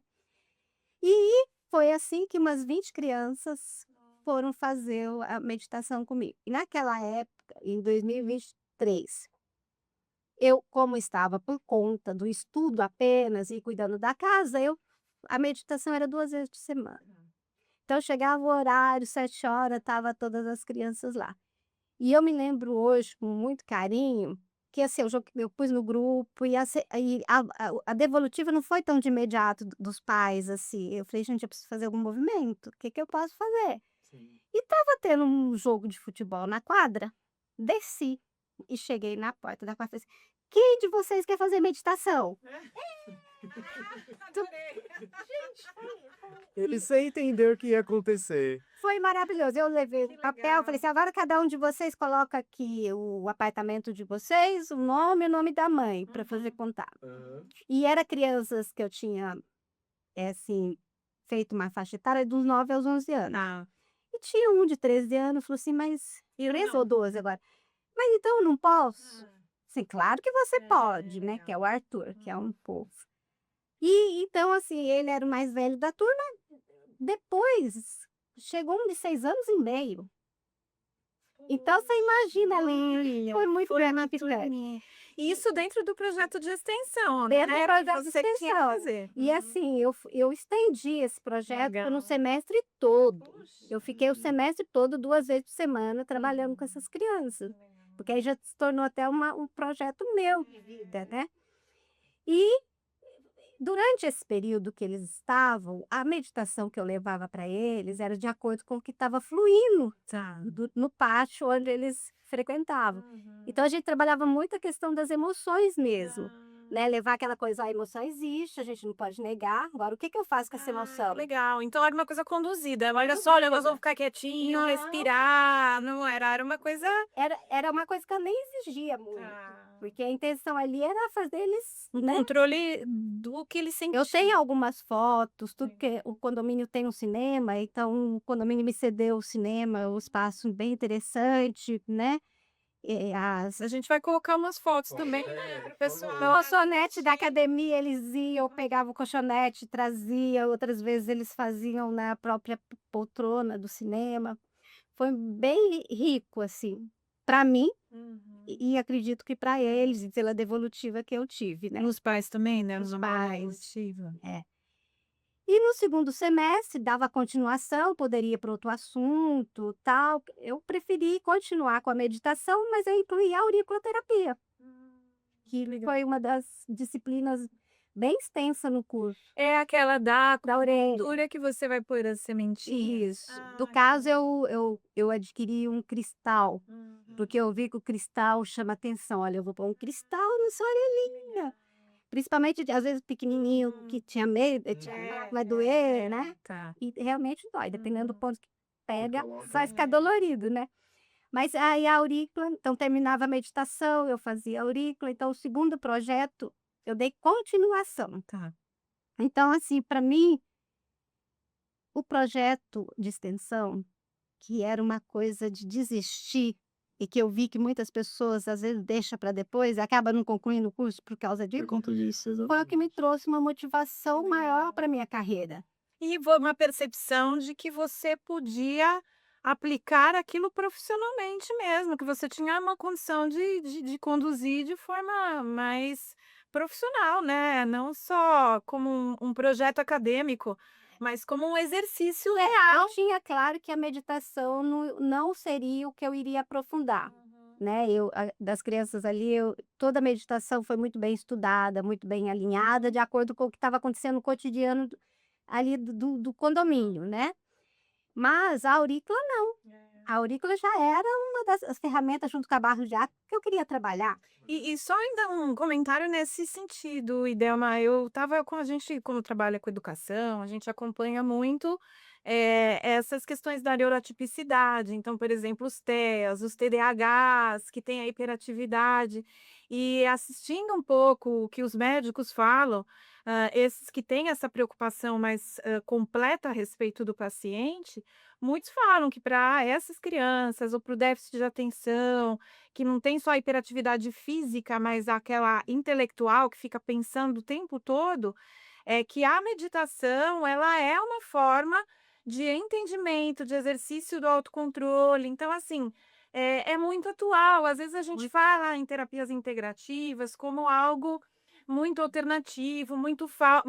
E foi assim que umas 20 crianças foram fazer a meditação comigo. E naquela época, em 2023, eu, como estava por conta do estudo apenas e cuidando da casa, a meditação era 2 vezes por semana. Então chegava o horário, 7 horas, tava todas as crianças lá. E eu me lembro hoje com muito carinho, que assim, eu pus no grupo e a devolutiva não foi tão de imediato dos pais, assim. Eu falei: "Gente, eu preciso fazer algum movimento, o que que eu posso fazer?". Sim. E estava tendo um jogo de futebol na quadra, desci e cheguei na porta da quadra e falei assim: "Quem de vocês quer fazer meditação?". Adorei. Ele sem entender o que ia acontecer. Foi maravilhoso. Eu levei Que o papel, legal. falei assim: "Agora cada um de vocês coloca aqui o apartamento de vocês, o nome e o nome da mãe, para fazer contato". Aham. E era crianças que eu tinha, assim, feito uma faixa etária dos 9 aos 11 anos. Tá. E tinha um de 13 anos, falou assim: "Mas" Eu 13 não. ou 12 agora. "Mas então eu não posso?". Ah. Sim, claro que você pode, né, que é Legal. o Arthur, que é um fofo. E então, assim, ele era o mais velho da turma, depois chegou um de 6 anos e meio. Então você imagina ali, foi muito gratificante. E isso dentro do projeto de extensão, Dentro do né, que projeto de você quer extensão. fazer. E assim, eu estendi esse projeto Legal. no semestre todo. Puxa. Eu fiquei o semestre todo, 2 vezes por semana, trabalhando com essas crianças. Porque aí já se tornou até um projeto meu de vida, né. E durante esse período que eles estavam, a meditação que eu levava para eles era de acordo com o que estava fluindo Tá. no pátio onde eles frequentavam. Então a gente trabalhava muito a questão das emoções mesmo, né, levar aquela coisa: "A emoção existe, a gente não pode negar, agora o que que eu faço com essa emoção?". Legal. Então era uma coisa conduzida. Olha só, olha, nós vamos ficar quietinho, Não. respirar. Não era uma coisa. Era uma coisa que eu nem exigia muito. Tá. porque a intenção ali era fazer eles, né? Controle do que ele sentia. Eu tenho algumas fotos, tudo que o condomínio tem um cinema, então o condomínio me cedeu o cinema, o espaço bem interessante, né? A gente vai colocar umas fotos também, né, para o pessoal. No colchonete da academia, eles iam, pegavam o colchonete, trazia, outras vezes eles faziam na própria poltrona do cinema. Foi bem rico, assim, para mim, e acredito que para eles, e pela devolutiva que eu tive, né? Os pais também, né? Os Os pais. pais. E no segundo semestre, dava continuação, poderia ir para outro assunto, tal. Eu preferi continuar com a meditação, mas eu incluí a auriculoterapia, que Legal. foi uma das disciplinas bem extensa no curso. É aquela da Da orelha. cultura que você vai pôr as sementinhas. Isso. No caso, eu adquiri um cristal, porque eu vi que o cristal chama atenção. Olha, eu vou pôr um cristal na sua orelhinha. Principalmente, às vezes, pequenininho, que tinha medo, vai doer, né? Tá. E realmente dói, dependendo do ponto que pega, vai ficar dolorido, né? Mas aí a aurícula, então terminava a meditação, eu fazia a aurícula, então o segundo projeto, eu dei continuação. Tá. Então, assim, para mim, o projeto de extensão, que era uma coisa de desistir, e que eu vi que muitas pessoas às vezes deixam para depois e acaba não concluindo o curso por causa disso, foi o que me trouxe uma motivação maior para minha carreira. E uma percepção de que você podia aplicar aquilo profissionalmente mesmo, que você tinha uma condição de conduzir de forma mais profissional, né? Não só como um projeto acadêmico, mas como um exercício real. Eu tinha claro que a meditação não seria o que eu iria aprofundar, né? Das crianças ali, toda a meditação foi muito bem estudada, muito bem alinhada, de acordo com o que estava acontecendo no cotidiano ali do condomínio, né? Mas a aurícula não. A aurícula já era uma das ferramentas, junto com a barra de ar, que eu queria trabalhar. E só ainda um comentário nesse sentido, Idelma, eu estava com a gente, como trabalha com educação, a gente acompanha muito essas questões da neurotipicidade. Então, por exemplo, os TEAs, os TDAHs, que têm a hiperatividade, e assistindo um pouco o que os médicos falam, esses que têm essa preocupação mais completa a respeito do paciente, muitos falam que para essas crianças, ou para o déficit de atenção, que não tem só a hiperatividade física, mas aquela intelectual que fica pensando o tempo todo, é que a meditação, ela é uma forma de entendimento, de exercício do autocontrole. Então, assim, é muito atual. Às vezes a gente fala em terapias integrativas como algo muito alternativo, muito Distante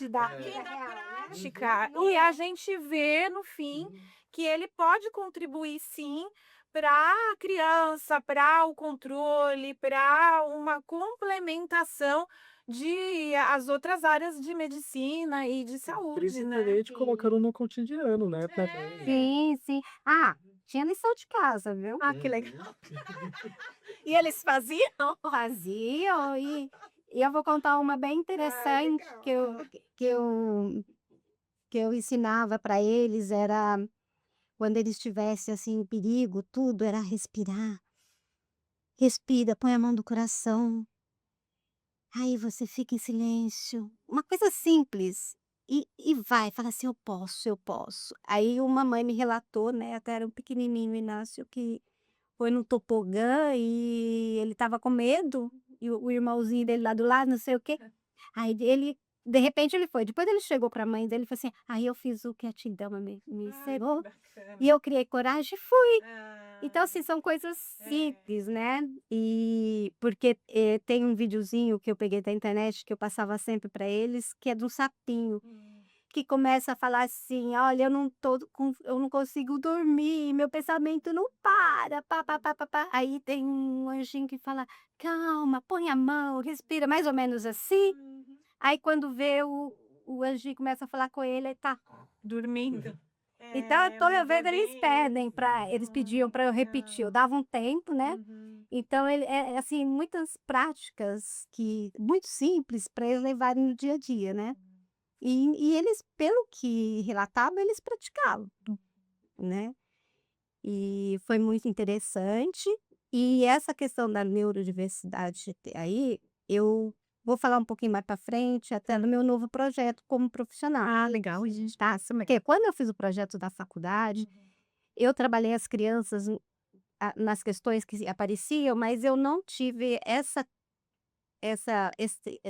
da aquém vida da real, né? prática. E a gente vê, no fim, que ele pode contribuir sim para a criança, para o controle, para uma complementação de as outras áreas de medicina e de saúde, né? Principalmente colocando no cotidiano, né, também. Sim, sim. Ah, tinha lição de casa, viu? Ah, que legal. E eles faziam? Faziam, e eu vou contar uma bem interessante que eu ensinava para eles, era quando eles estivessem assim em perigo, tudo era respirar. Respira, põe a mão no coração. Aí você fica em silêncio. Uma coisa simples. E vai, fala assim: eu posso, eu posso. Aí uma mãe me relatou, né? Até era um pequenininho, Inácio, que foi no tobogã e ele estava com medo. E o irmãozinho dele lá do lado, não sei o quê. Aí ele, de repente, ele foi. Depois ele chegou para a mãe dele e falou assim: aí eu fiz o que a Tindama me ensinou. E eu criei coragem e fui. Então, assim, são coisas simples, né? E porque tem um videozinho que eu peguei da internet que eu passava sempre para eles, que é de um sapinho, que começa a falar assim: olha, eu não consigo dormir, meu pensamento não para, pá, pá, pá, pá, pá. Aí tem um anjinho que fala: calma, põe a mão, respira, mais ou menos assim. Aí quando vê o anjinho começa a falar com ele, aí tá. Dormindo. Então, toda vez eles pediam para eu repetir, eu dava um tempo, né? Então, assim, muitas práticas muito simples para eles levarem no dia a dia, né? E eles, pelo que relatavam, eles praticavam, né? E foi muito interessante. E essa questão da neurodiversidade aí, eu vou falar um pouquinho mais para frente, até no meu novo projeto como profissional. Ah, legal, gente. Tá? Porque quando eu fiz o projeto da faculdade, eu trabalhei as crianças nas questões que apareciam, mas eu não tive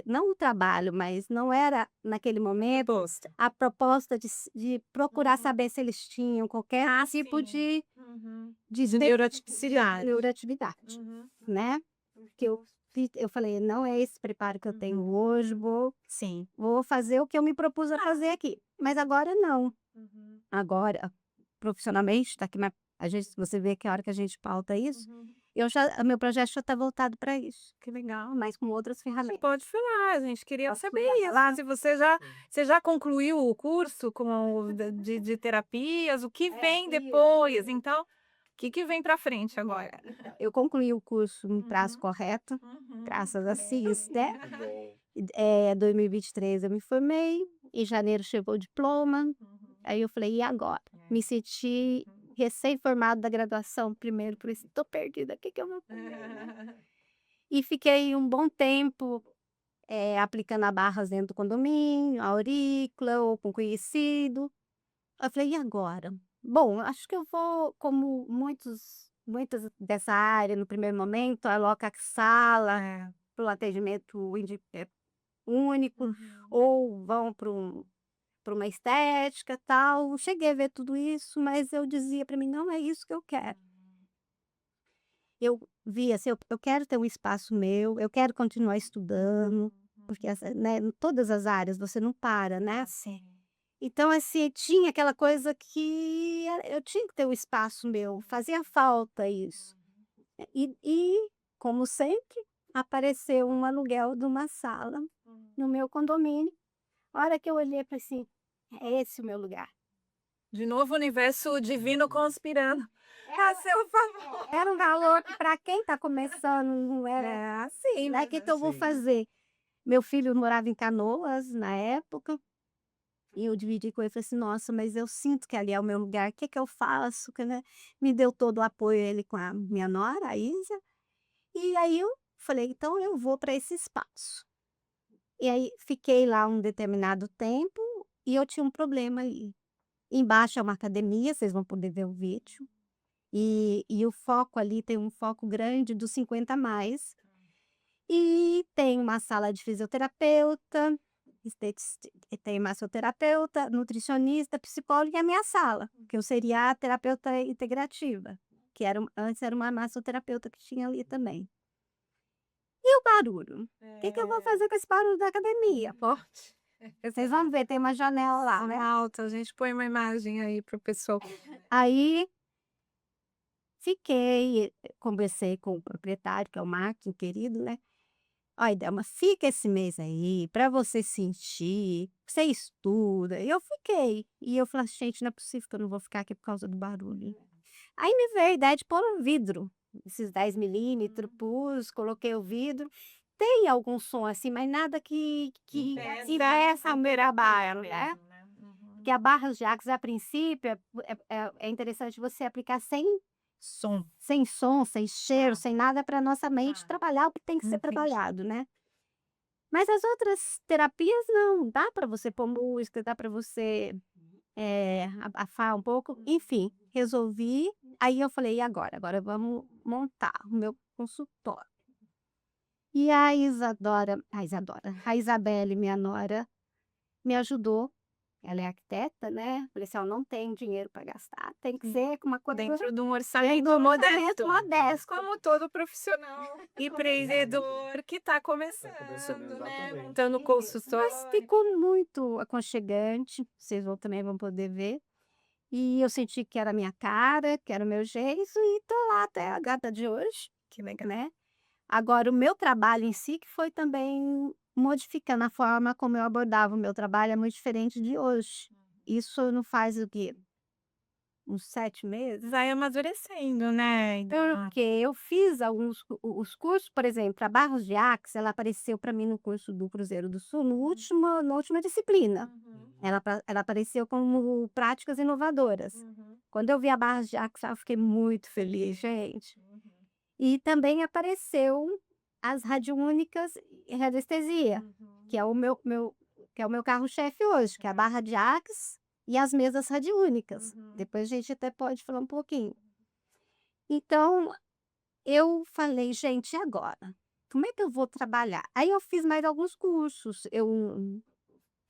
não o trabalho, mas não era naquele momento Proposta. a proposta de procurar Uhum. saber se eles tinham qualquer Ah, tipo sim. de Uhum. de De neurotipicidade. neuroatividade, Uhum. né. Que eu falei: "Não é esse preparo que eu tenho hoje, Sim. vou fazer o que eu me propus a fazer aqui". Mas agora não. Uhum. Agora, profissionalmente, tá aqui a gente você vê que a hora que a gente pauta isso, Uhum. o meu projeto já está voltado para isso, Que legal. mas com outras Você ferramentas. pode falar, a gente queria Posso saber já isso. falar? Se você já concluiu o curso de terapias, o que vem depois? Então, o que vem para frente agora? Eu concluí o curso no prazo Uhum. correto, Uhum. graças a CIS, né. Muito bom. 2023 eu me formei, em janeiro chegou o diploma, Uhum. aí eu falei: "E agora?". Me senti recém-formada da graduação primeiro, por isso: "Tô perdida, o que que eu vou fazer, né". E fiquei um bom tempo, aplicando a barras dentro do condomínio, a aurícula ou com conhecido. Eu falei: "E agora?". Bom, acho que eu vou como muitas dessa área no primeiro momento, aloca a sala para o atendimento único, Uhum. ou vão para uma estética, tal. Cheguei a ver tudo isso, mas eu dizia para mim: "Não é isso que eu quero". Eu via assim, eu quero ter um espaço meu, eu quero continuar estudando, porque né, em todas as áreas você não para, né. Sim. Então, assim, tinha aquela coisa que eu tinha que ter um espaço meu, fazia falta isso. Como sempre, apareceu um aluguel de uma sala no meu condomínio. A hora que eu olhei, falei assim: "É esse o meu lugar". De novo o universo divino conspirando a seu favor. Era um valor que para quem está começando não era, É assim, né, mas o que que eu vou Sim. fazer? Meu filho morava em Canoas na época, e eu dividi com ele, falei assim: "Nossa, mas eu sinto que ali é o meu lugar, o que que eu faço?", que, né, me deu todo o apoio ele com a minha nora, a Isa, e aí eu falei: "Então eu vou para esse espaço". E aí fiquei lá um determinado tempo, e eu tinha um problema ali. Embaixo é uma academia, vocês vão poder ver o vídeo, e o foco ali tem um foco grande dos 50 a mais, e tem uma sala de fisioterapeuta, tem massoterapeuta, nutricionista, psicólogo e a minha sala, que eu seria a terapeuta integrativa, que antes era uma massoterapeuta que tinha ali também. E o barulho? O que que eu vou fazer com esse barulho da academia? Forte. Vocês vão ver, tem uma janela lá, né. Alto, a gente põe uma imagem aí para o pessoal. Aí fiquei, conversei com o proprietário, que é o Marcos, um querido, né. "Ó, Idelma, fica esse mês aí para você sentir, você estuda". E eu fiquei. E eu falei assim: "Gente, não é possível que eu não vou ficar aqui por causa do barulho". Aí me veio a ideia de pôr um vidro, esses 10 milímetros, pus, coloquei o vidro. Tem algum som assim, mas nada que impeça o meu trabalho, né. Porque a barra de Jacques, a princípio, é interessante você aplicar Som. sem som, sem cheiro, sem nada, para nossa mente Tá. trabalhar o que tem que ser Entendi. trabalhado, né. Mas as outras terapias não, dá para você pôr música, dá para você, abafar um pouco, enfim, resolvi. Aí eu falei: "E agora? Agora vamos montar o meu consultório". E a Isabelle, minha nora, me ajudou. Ela é arquiteta, né, falei assim: "Ó, não tenho dinheiro para gastar, tem que ser com uma coisa Dentro de um dentro orçamento do modesto, orçamento modesto". como todo profissional empreendedor que está Tá começando, começando, né, exatamente. montando o consultório. Mas ficou muito aconchegante, vocês também vão poder ver. E eu senti que era a minha cara, que era o meu jeito, e tô lá até a data de hoje, Que legal. né. Agora o meu trabalho em si que foi também modificando a forma como eu abordava o meu trabalho, é muito diferente de hoje. Isso não faz o quê? Uns 7 meses? Vai amadurecendo, né. Porque eu fiz os cursos, por exemplo, a Barros de Axis, ela apareceu para mim no curso do Cruzeiro do Sul, na última disciplina. Uhum, Ela apareceu como práticas inovadoras. uhum, Quando eu vi a Barros de Axis, eu fiquei muito feliz, gente. uhum. E também apareceu as radiônicas e radiestesia, que é o meu carro-chefe hoje, que é a barra de Axe e as mesas radiônicas. Depois a gente até pode falar um pouquinho. Então, eu falei: "Gente, e agora? Como é que eu vou trabalhar?". Aí eu fiz mais alguns cursos, eu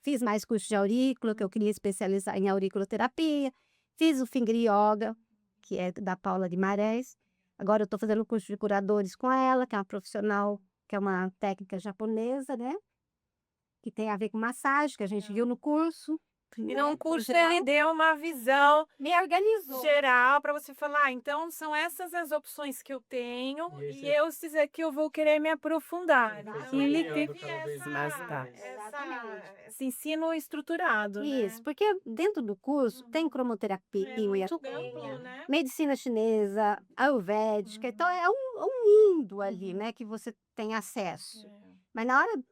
fiz mais curso de aurícula, que eu queria especializar em auriculoterapia, fiz o Finger Yoga, que é da Paula Guimarães. Agora eu estou fazendo o curso de curadores com ela, que é uma profissional, que é uma técnica japonesa, né, que tem a ver com massagem, que a gente viu no curso, E né, num no curso geral. ele deu uma visão Me organizou. geral para você falar: "Ah, então são essas as opções que eu tenho E aí e você esses é que eu vou querer me aprofundar". foi Então ele saboreando teve cada vez mais. Exatamente. esse ensino estruturado, Isso, né. porque dentro do curso tem cromoterapia, É muito acupuntura, amplo, né. medicina chinesa, ayurvédica, então é um mundo ali, né, que você tem acesso. Mas na hora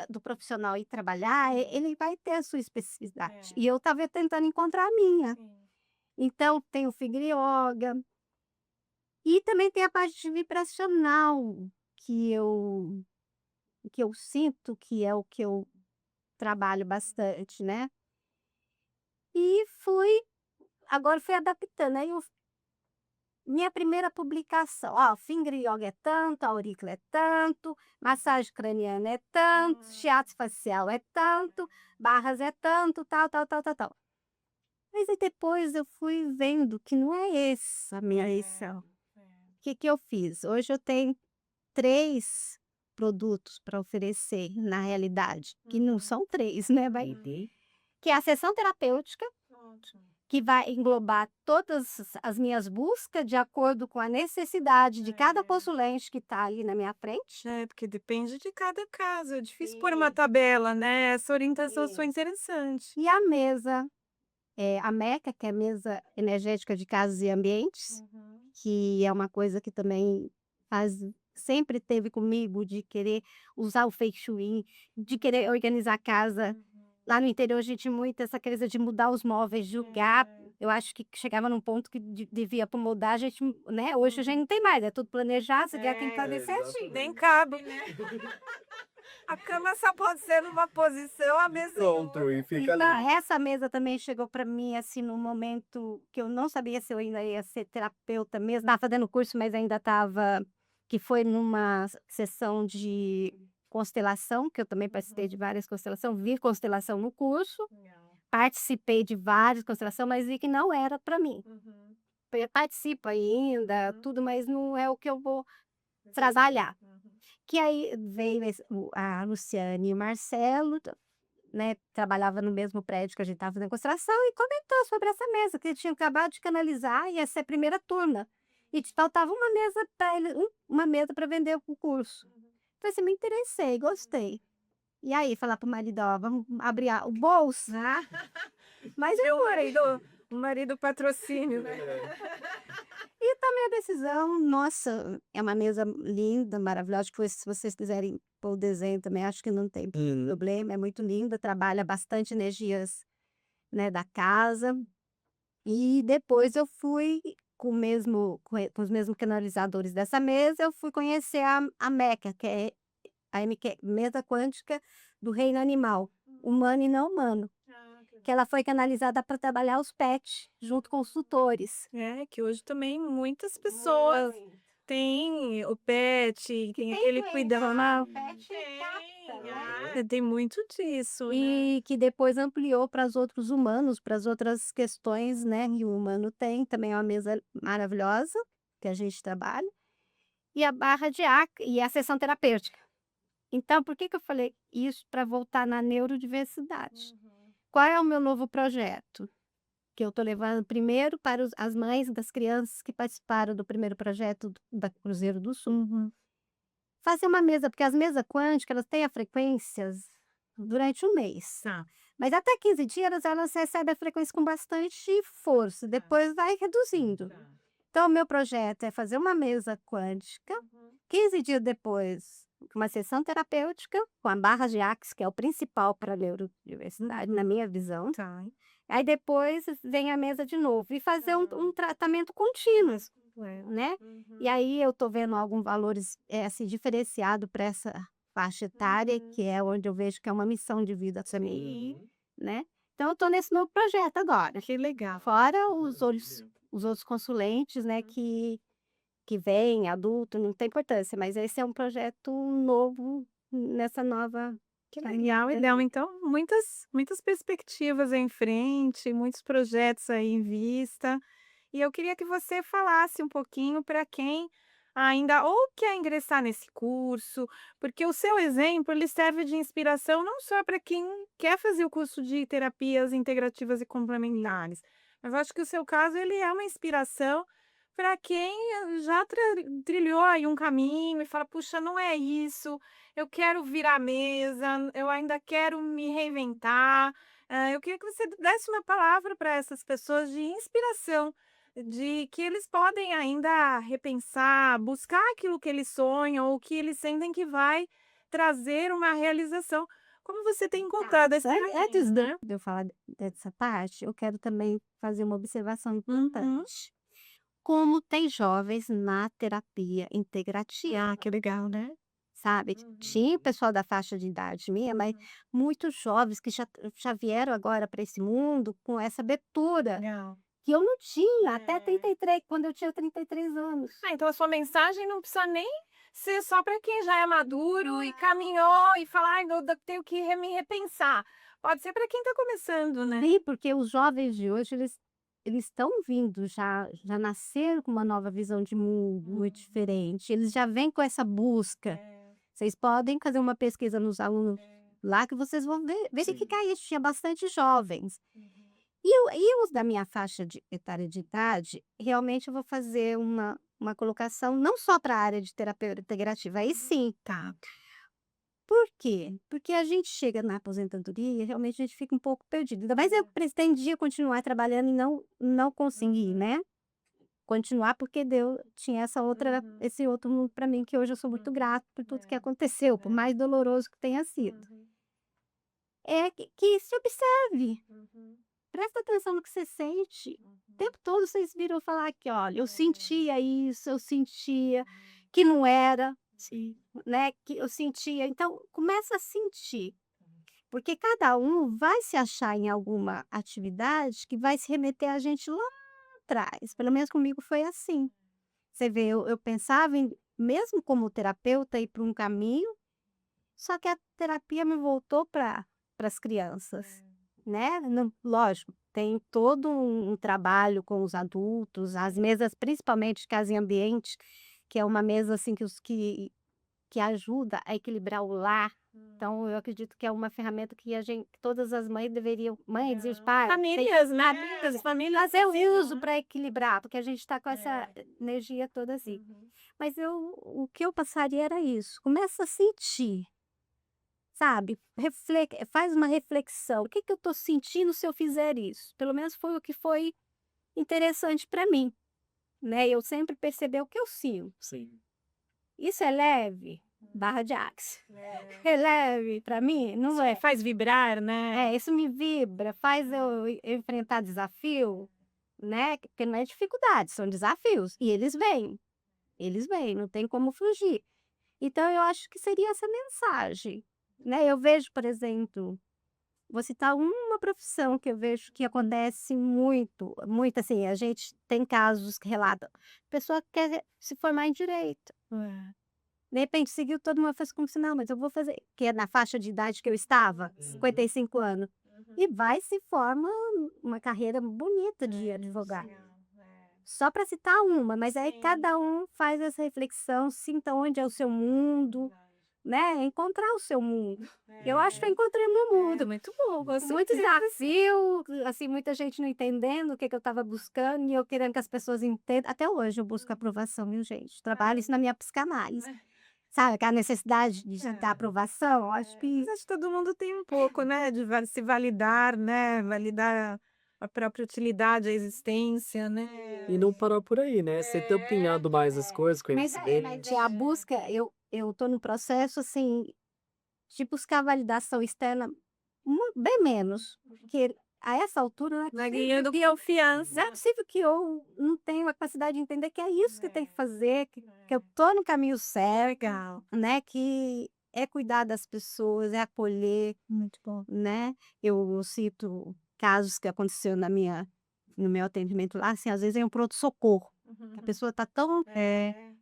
do profissional ir trabalhar, ele vai ter a sua especificidade. É. E eu estava tentando encontrar a minha. Sim. Então tem o Figre Yoga e também tem a parte de vibracional, que eu que eu sinto que é o que eu trabalho bastante, né. E agora fui adaptando, aí minha primeira publicação, ó, Finger Yoga é tanto, aurícula é tanto, massagem craniana é tanto, shiatsu facial é tanto, barras é tanto, tal, tal, tal, tal, tal. Mas aí depois eu fui vendo que não é essa a minha missão. O que que eu fiz? Hoje eu tenho 3 produtos para oferecer, na realidade, que não são 3, né, que é a sessão terapêutica, Ótimo. que vai englobar todas as minhas buscas de acordo com a necessidade de cada consulente que está ali na minha frente. É, porque depende de cada caso, é difícil pôr uma Isso, tabela, né, essa orientação sua é isso. interessante. E a mesa, a MECA, que é a mesa energética de casas e ambientes, que é uma coisa que também faz sempre teve comigo de querer usar o Feng Shui, de querer organizar a casa. Lá no interior a gente muito essa coisa de mudar os móveis, julgar. Eu acho que chegava num ponto que devia para mudar, a gente, né, hoje a gente não tem mais, é tudo planejado, você já tem que fazer certinho. Nem cabe, né. A cama só pode ser numa posição, a mesa em outra. Pronto, e fica Então, ali. essa mesa também chegou para mim, assim, num momento que eu não sabia se eu ainda ia ser terapeuta mesmo, estava fazendo curso, mas ainda estava, que foi numa sessão de constelação, que eu também participei de várias constelação, vi constelação no curso, Legal. participei de várias constelação, mas vi que não era para mim. Participo ainda, tudo, mas não é o que eu vou trabalhar. Que aí veio a Luciane e o Marcelo, né, trabalhava no mesmo prédio que a gente estava fazendo constelação e comentou sobre essa mesa, que ele tinha acabado de canalizar, ia ser a primeira turma. E faltava uma mesa para ele, uma mesa para vender o curso. Então, assim, me interessei, gostei. E aí, falar para o marido, ó, vamos abrir o bolso, né? Mas eu O marido patrocínio, né. e tomei a decisão, nossa, é uma mesa linda, maravilhosa, depois se vocês quiserem pôr o desenho também, acho que não tem problema, é muito linda, trabalha bastante energias, né, da casa. E depois eu fui com os mesmos canalizadores dessa mesa, eu fui conhecer a MECA, que é a MQ mesa quântica do reino animal, humano e não humano, que ela foi canalizada para trabalhar os pets, junto com os tutores. É, que hoje também muitas pessoas têm o pet, tem aquele cuidado. O pet capta, né? Tem muito disso, né. E que depois ampliou para os outros humanos, para as outras questões, né, que o humano tem, também é uma mesa maravilhosa, que a gente trabalha, e a barra de ar e a sessão terapêutica. Então, por que que eu falei isso? Para voltar na neurodiversidade. Qual é o meu novo projeto? Que eu estou levando primeiro para as mães das crianças que participaram do primeiro projeto da Cruzeiro do Sul. Fazer uma mesa, porque as mesas quânticas, elas têm a frequências durante um mês. Tá. Mas até 15 dias elas recebem a frequência com bastante força, depois vai reduzindo. Então o meu projeto é fazer uma mesa quântica, 15 dias depois uma sessão terapêutica com a barra de Axe, que é o principal para a neurodiversidade, na minha visão. Tá. Aí depois vem a mesa de novo e fazer um tratamento contínuo. né? E aí eu tô vendo alguns valores, assim, diferenciado para essa faixa etária, que é onde eu vejo que é uma missão de vida para mim, né? Então eu tô nesse meu projeto agora. Que legal. Fora os outros consulentes, né, que vêm, adulto, não tem importância, mas esse é um projeto novo nessa nova. Que legal, ideal. Então, muitas perspectivas em frente, muitos projetos aí em vista. E eu queria que você falasse um pouquinho para quem ainda ou quer ingressar nesse curso, porque o seu exemplo ele serve de inspiração não só para quem quer fazer o curso de terapias integrativas e complementares, mas eu acho que o seu caso ele é uma inspiração para quem já trilhou aí um caminho e fala: "Puxa, não é isso, eu quero virar a mesa, eu ainda quero me reinventar". Eu queria que você desse uma palavra para essas pessoas de inspiração, de que eles podem ainda repensar, buscar aquilo que eles sonham ou que eles sentem que vai trazer uma realização. Como você tem encontrado esse Antes caminho, né? de eu falar dessa parte, eu quero também fazer uma observação importante. Como tem jovens na terapia integrativa, Ah, que legal, né? sabe? Tinha o pessoal da faixa de idade minha, mas muitos jovens que já vieram agora para esse mundo com essa abertura, Legal. que eu não tinha até É. 33, quando eu tinha 33 anos. Então a sua mensagem não precisa nem ser só para quem já é maduro e caminhou e falar: "Ai, eu tenho que me repensar". Pode ser para quem está começando, né? Sim, porque os jovens de hoje, eles estão vindo, já nasceram com uma nova visão de mundo, muito diferente. Eles já vêm com essa busca. Vocês podem fazer uma pesquisa nos alunos lá que vocês vão verificar isso. Tinha bastante jovens. E os da minha faixa etária de idade, realmente eu vou fazer uma colocação não só para a área de terapia integrativa, aí sim. Tá. Por quê? Porque a gente chega na aposentadoria e realmente a gente fica um pouco perdido. Ainda mais eu pretendia continuar trabalhando e não consegui, né? Continuar porque Deus tinha esse outro mundo para mim, que hoje eu sou muito grata por tudo que aconteceu, por mais doloroso que tenha sido. É que se observe, presta atenção no que você sente. O tempo todo vocês viram falar que, olha, eu sentia isso, eu sentia que não era, Sim. né? Que eu sentia. Então, começa a sentir. Porque cada um vai se achar em alguma atividade que vai se remeter a gente lá atrás. Pelo menos comigo foi assim. Você vê, eu pensava em, mesmo como terapeuta, ir para um caminho, só que a terapia me voltou para as crianças, né? Lógico, tem todo um trabalho com os adultos, as mesas, principalmente casa em ambiente, que é uma mesa assim que ajuda a equilibrar o lar. Então, eu acredito que é uma ferramenta que que todas as mães deveriam, mães e os pais, Famílias, né? As famílias fazer o precisam, uso né? para equilibrar, porque a gente está com essa energia toda assim. Mas o que eu passaria era isso, começa a sentir, sabe? Faz uma reflexão, o que que eu estou sentindo se eu fizer isso? Pelo menos foi o que foi interessante para mim, né? Eu sempre perceber o que eu sinto. Sim. Isso é leve? Barra de axis. É leve para mim? Não é. Faz vibrar, né? Isso me vibra, faz eu enfrentar desafio, né? Porque não é dificuldade, são desafios. E eles vêm, não tem como fugir. Então, eu acho que seria essa mensagem, né? Eu vejo, por exemplo, vou citar uma profissão que eu vejo que acontece muito, muito assim, a gente tem casos que relatam, a pessoa quer se formar em direito. De repente seguiu toda uma fase como se não, mas eu vou fazer, que é na faixa de idade que eu estava, 55 anos. E vai se forma uma carreira bonita de advogado. Só para citar uma, mas aí Sim. cada um faz essa reflexão, sinta onde é o seu mundo, né? Encontrar o seu mundo. Eu acho que eu encontrei o meu mundo. Muito bom, Muito desafio, assim, muita gente não entendendo o que que eu estava buscando e eu querendo que as pessoas entendam. Até hoje eu busco aprovação, viu, gente? Trabalho isso na minha psicanálise. Sabe, aquela necessidade de dar aprovação, acho que Mas acho que todo mundo tem um pouco, né, de se validar, né, validar a própria utilidade, a existência, né. E não parar por aí, né? Você tá ampliando mais as coisas, mas conhecimento. a busca, eu tô no processo, assim, de buscar validação externa bem menos, porque a essa altura, não é Vai possível ganhando que confiança. não é possível que eu não tenha a capacidade de entender que é isso que tem que fazer, que eu tô no caminho certo, Legal. né, que é cuidar das pessoas, é acolher, Muito bom. né. Eu cito casos que aconteceu no meu atendimento lá, assim, às vezes é um pronto-socorro, que a pessoa tá tão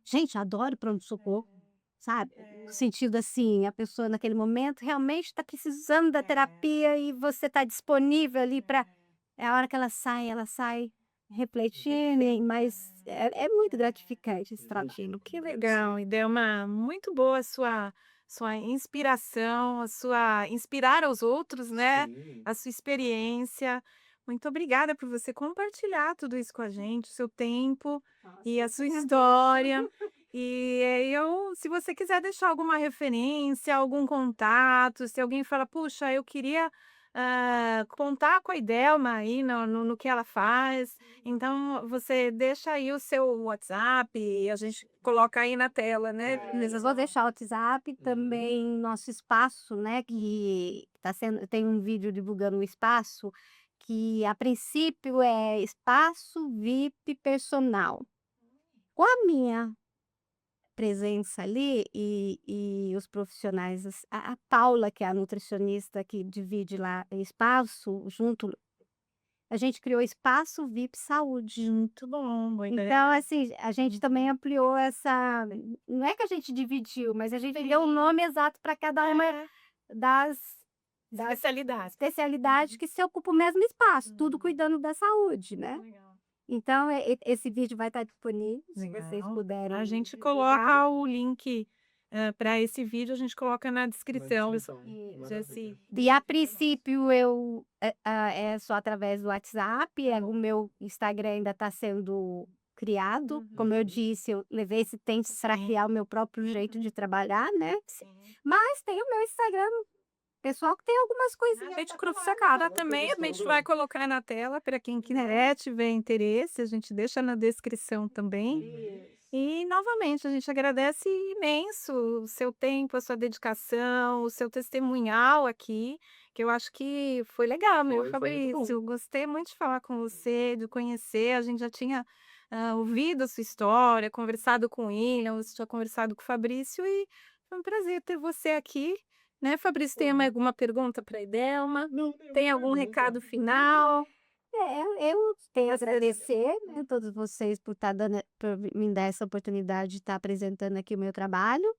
gente, adoro pronto-socorro, sabe, no sentido, assim, a pessoa naquele momento realmente está precisando da terapia e você está disponível ali para a hora que ela sai refletindo, mas é muito gratificante esse trabalho. Que legal, e deu uma muito boa a sua inspiração, a sua inspirar aos outros, né, Sim. a sua experiência. Muito obrigada por você compartilhar tudo isso com a gente, o seu tempo e Nossa, a sua história. E, se você quiser deixar alguma referência, algum contato, se alguém fala: "Puxa, eu queria, contar com a Idelma aí no que ela faz", então você deixa aí o seu WhatsApp e a gente coloca aí na tela, né. beleza, vou deixar o WhatsApp, Uhum. também nosso espaço, né, que tá sendo tem um vídeo divulgando o espaço, que a princípio é espaço VIP personal. Com a minha presença ali e os profissionais, a Paula, que é a nutricionista que divide lá espaço junto, a gente criou Espaço VIP Saúde. Muito bom, boa ideia. Então, assim, a gente também ampliou essa, não é que a gente dividiu, mas a gente deu um nome exato para cada uma É, das especialidade. especialidades que se ocupa o mesmo espaço, tudo Uhum. cuidando da saúde, né. Legal. Então, esse vídeo vai estar disponível, se vocês Legal. puderem A gente divulgar. coloca o link, para esse vídeo, a gente coloca na descrição. Jesse. E a princípio é só através do WhatsApp, o meu Instagram ainda está sendo criado. Como eu disse, eu levei esse tempo para Sim. criar o meu próprio jeito de trabalhar, né. Sim. Mas tem o meu Instagram pessoal que tem algumas A coisinhas gente pra Cruz falar. Sacada também, a gente vai colocar na tela para quem quiser, tiver interesse, a gente deixa na descrição também. Isso. E novamente, a gente agradece imenso o seu tempo, a sua dedicação, o seu testemunhal aqui, que eu acho que foi legal, meu Foi muito bom. Fabrício. Gostei muito de falar com você, de conhecer. A gente já tinha ouvido a sua história, conversado com o William, você tinha conversado com o Fabrício, e foi um prazer ter você aqui. Né, Fabrício, tem mais alguma pergunta para a Idelma? Não, Tem algum recado final? Eu tenho a agradecer, né, todos vocês por me dar essa oportunidade de estar apresentando aqui o meu trabalho.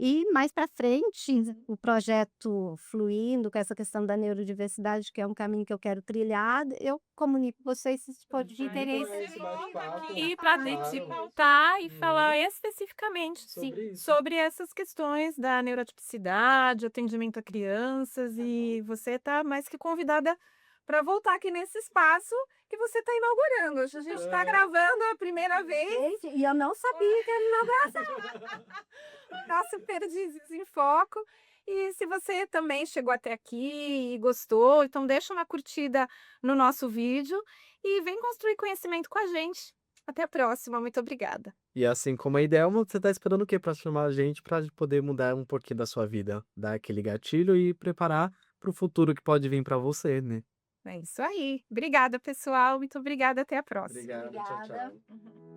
E mais para frente, o projeto fluindo com essa questão da neurodiversidade, que é um caminho que eu quero trilhar, eu comunico com vocês se for de interesse. esse bate-papo. E para a gente Claro. voltar e falar especificamente Sobre isso. sobre essas questões da neurotipicidade, atendimento a crianças, e você está mais que convidada para voltar aqui nesse espaço que você está inaugurando. Hoje a gente está gravando a primeira vez. Gente, e eu não sabia que era inaugurar. Nosso Perdizes em Foco. E se você também chegou até aqui e gostou, então deixa uma curtida no nosso vídeo e vem construir conhecimento com a gente. Até a próxima, muito obrigada. E assim como a Idelma, você tá esperando o quê pra chamar a gente pra poder mudar um pouquinho da sua vida? Dar aquele gatilho e preparar para o futuro que pode vir pra você, né? É isso aí. Obrigada, pessoal. Muito obrigada. Até a próxima. Obrigado, tchau, Obrigada. tchau.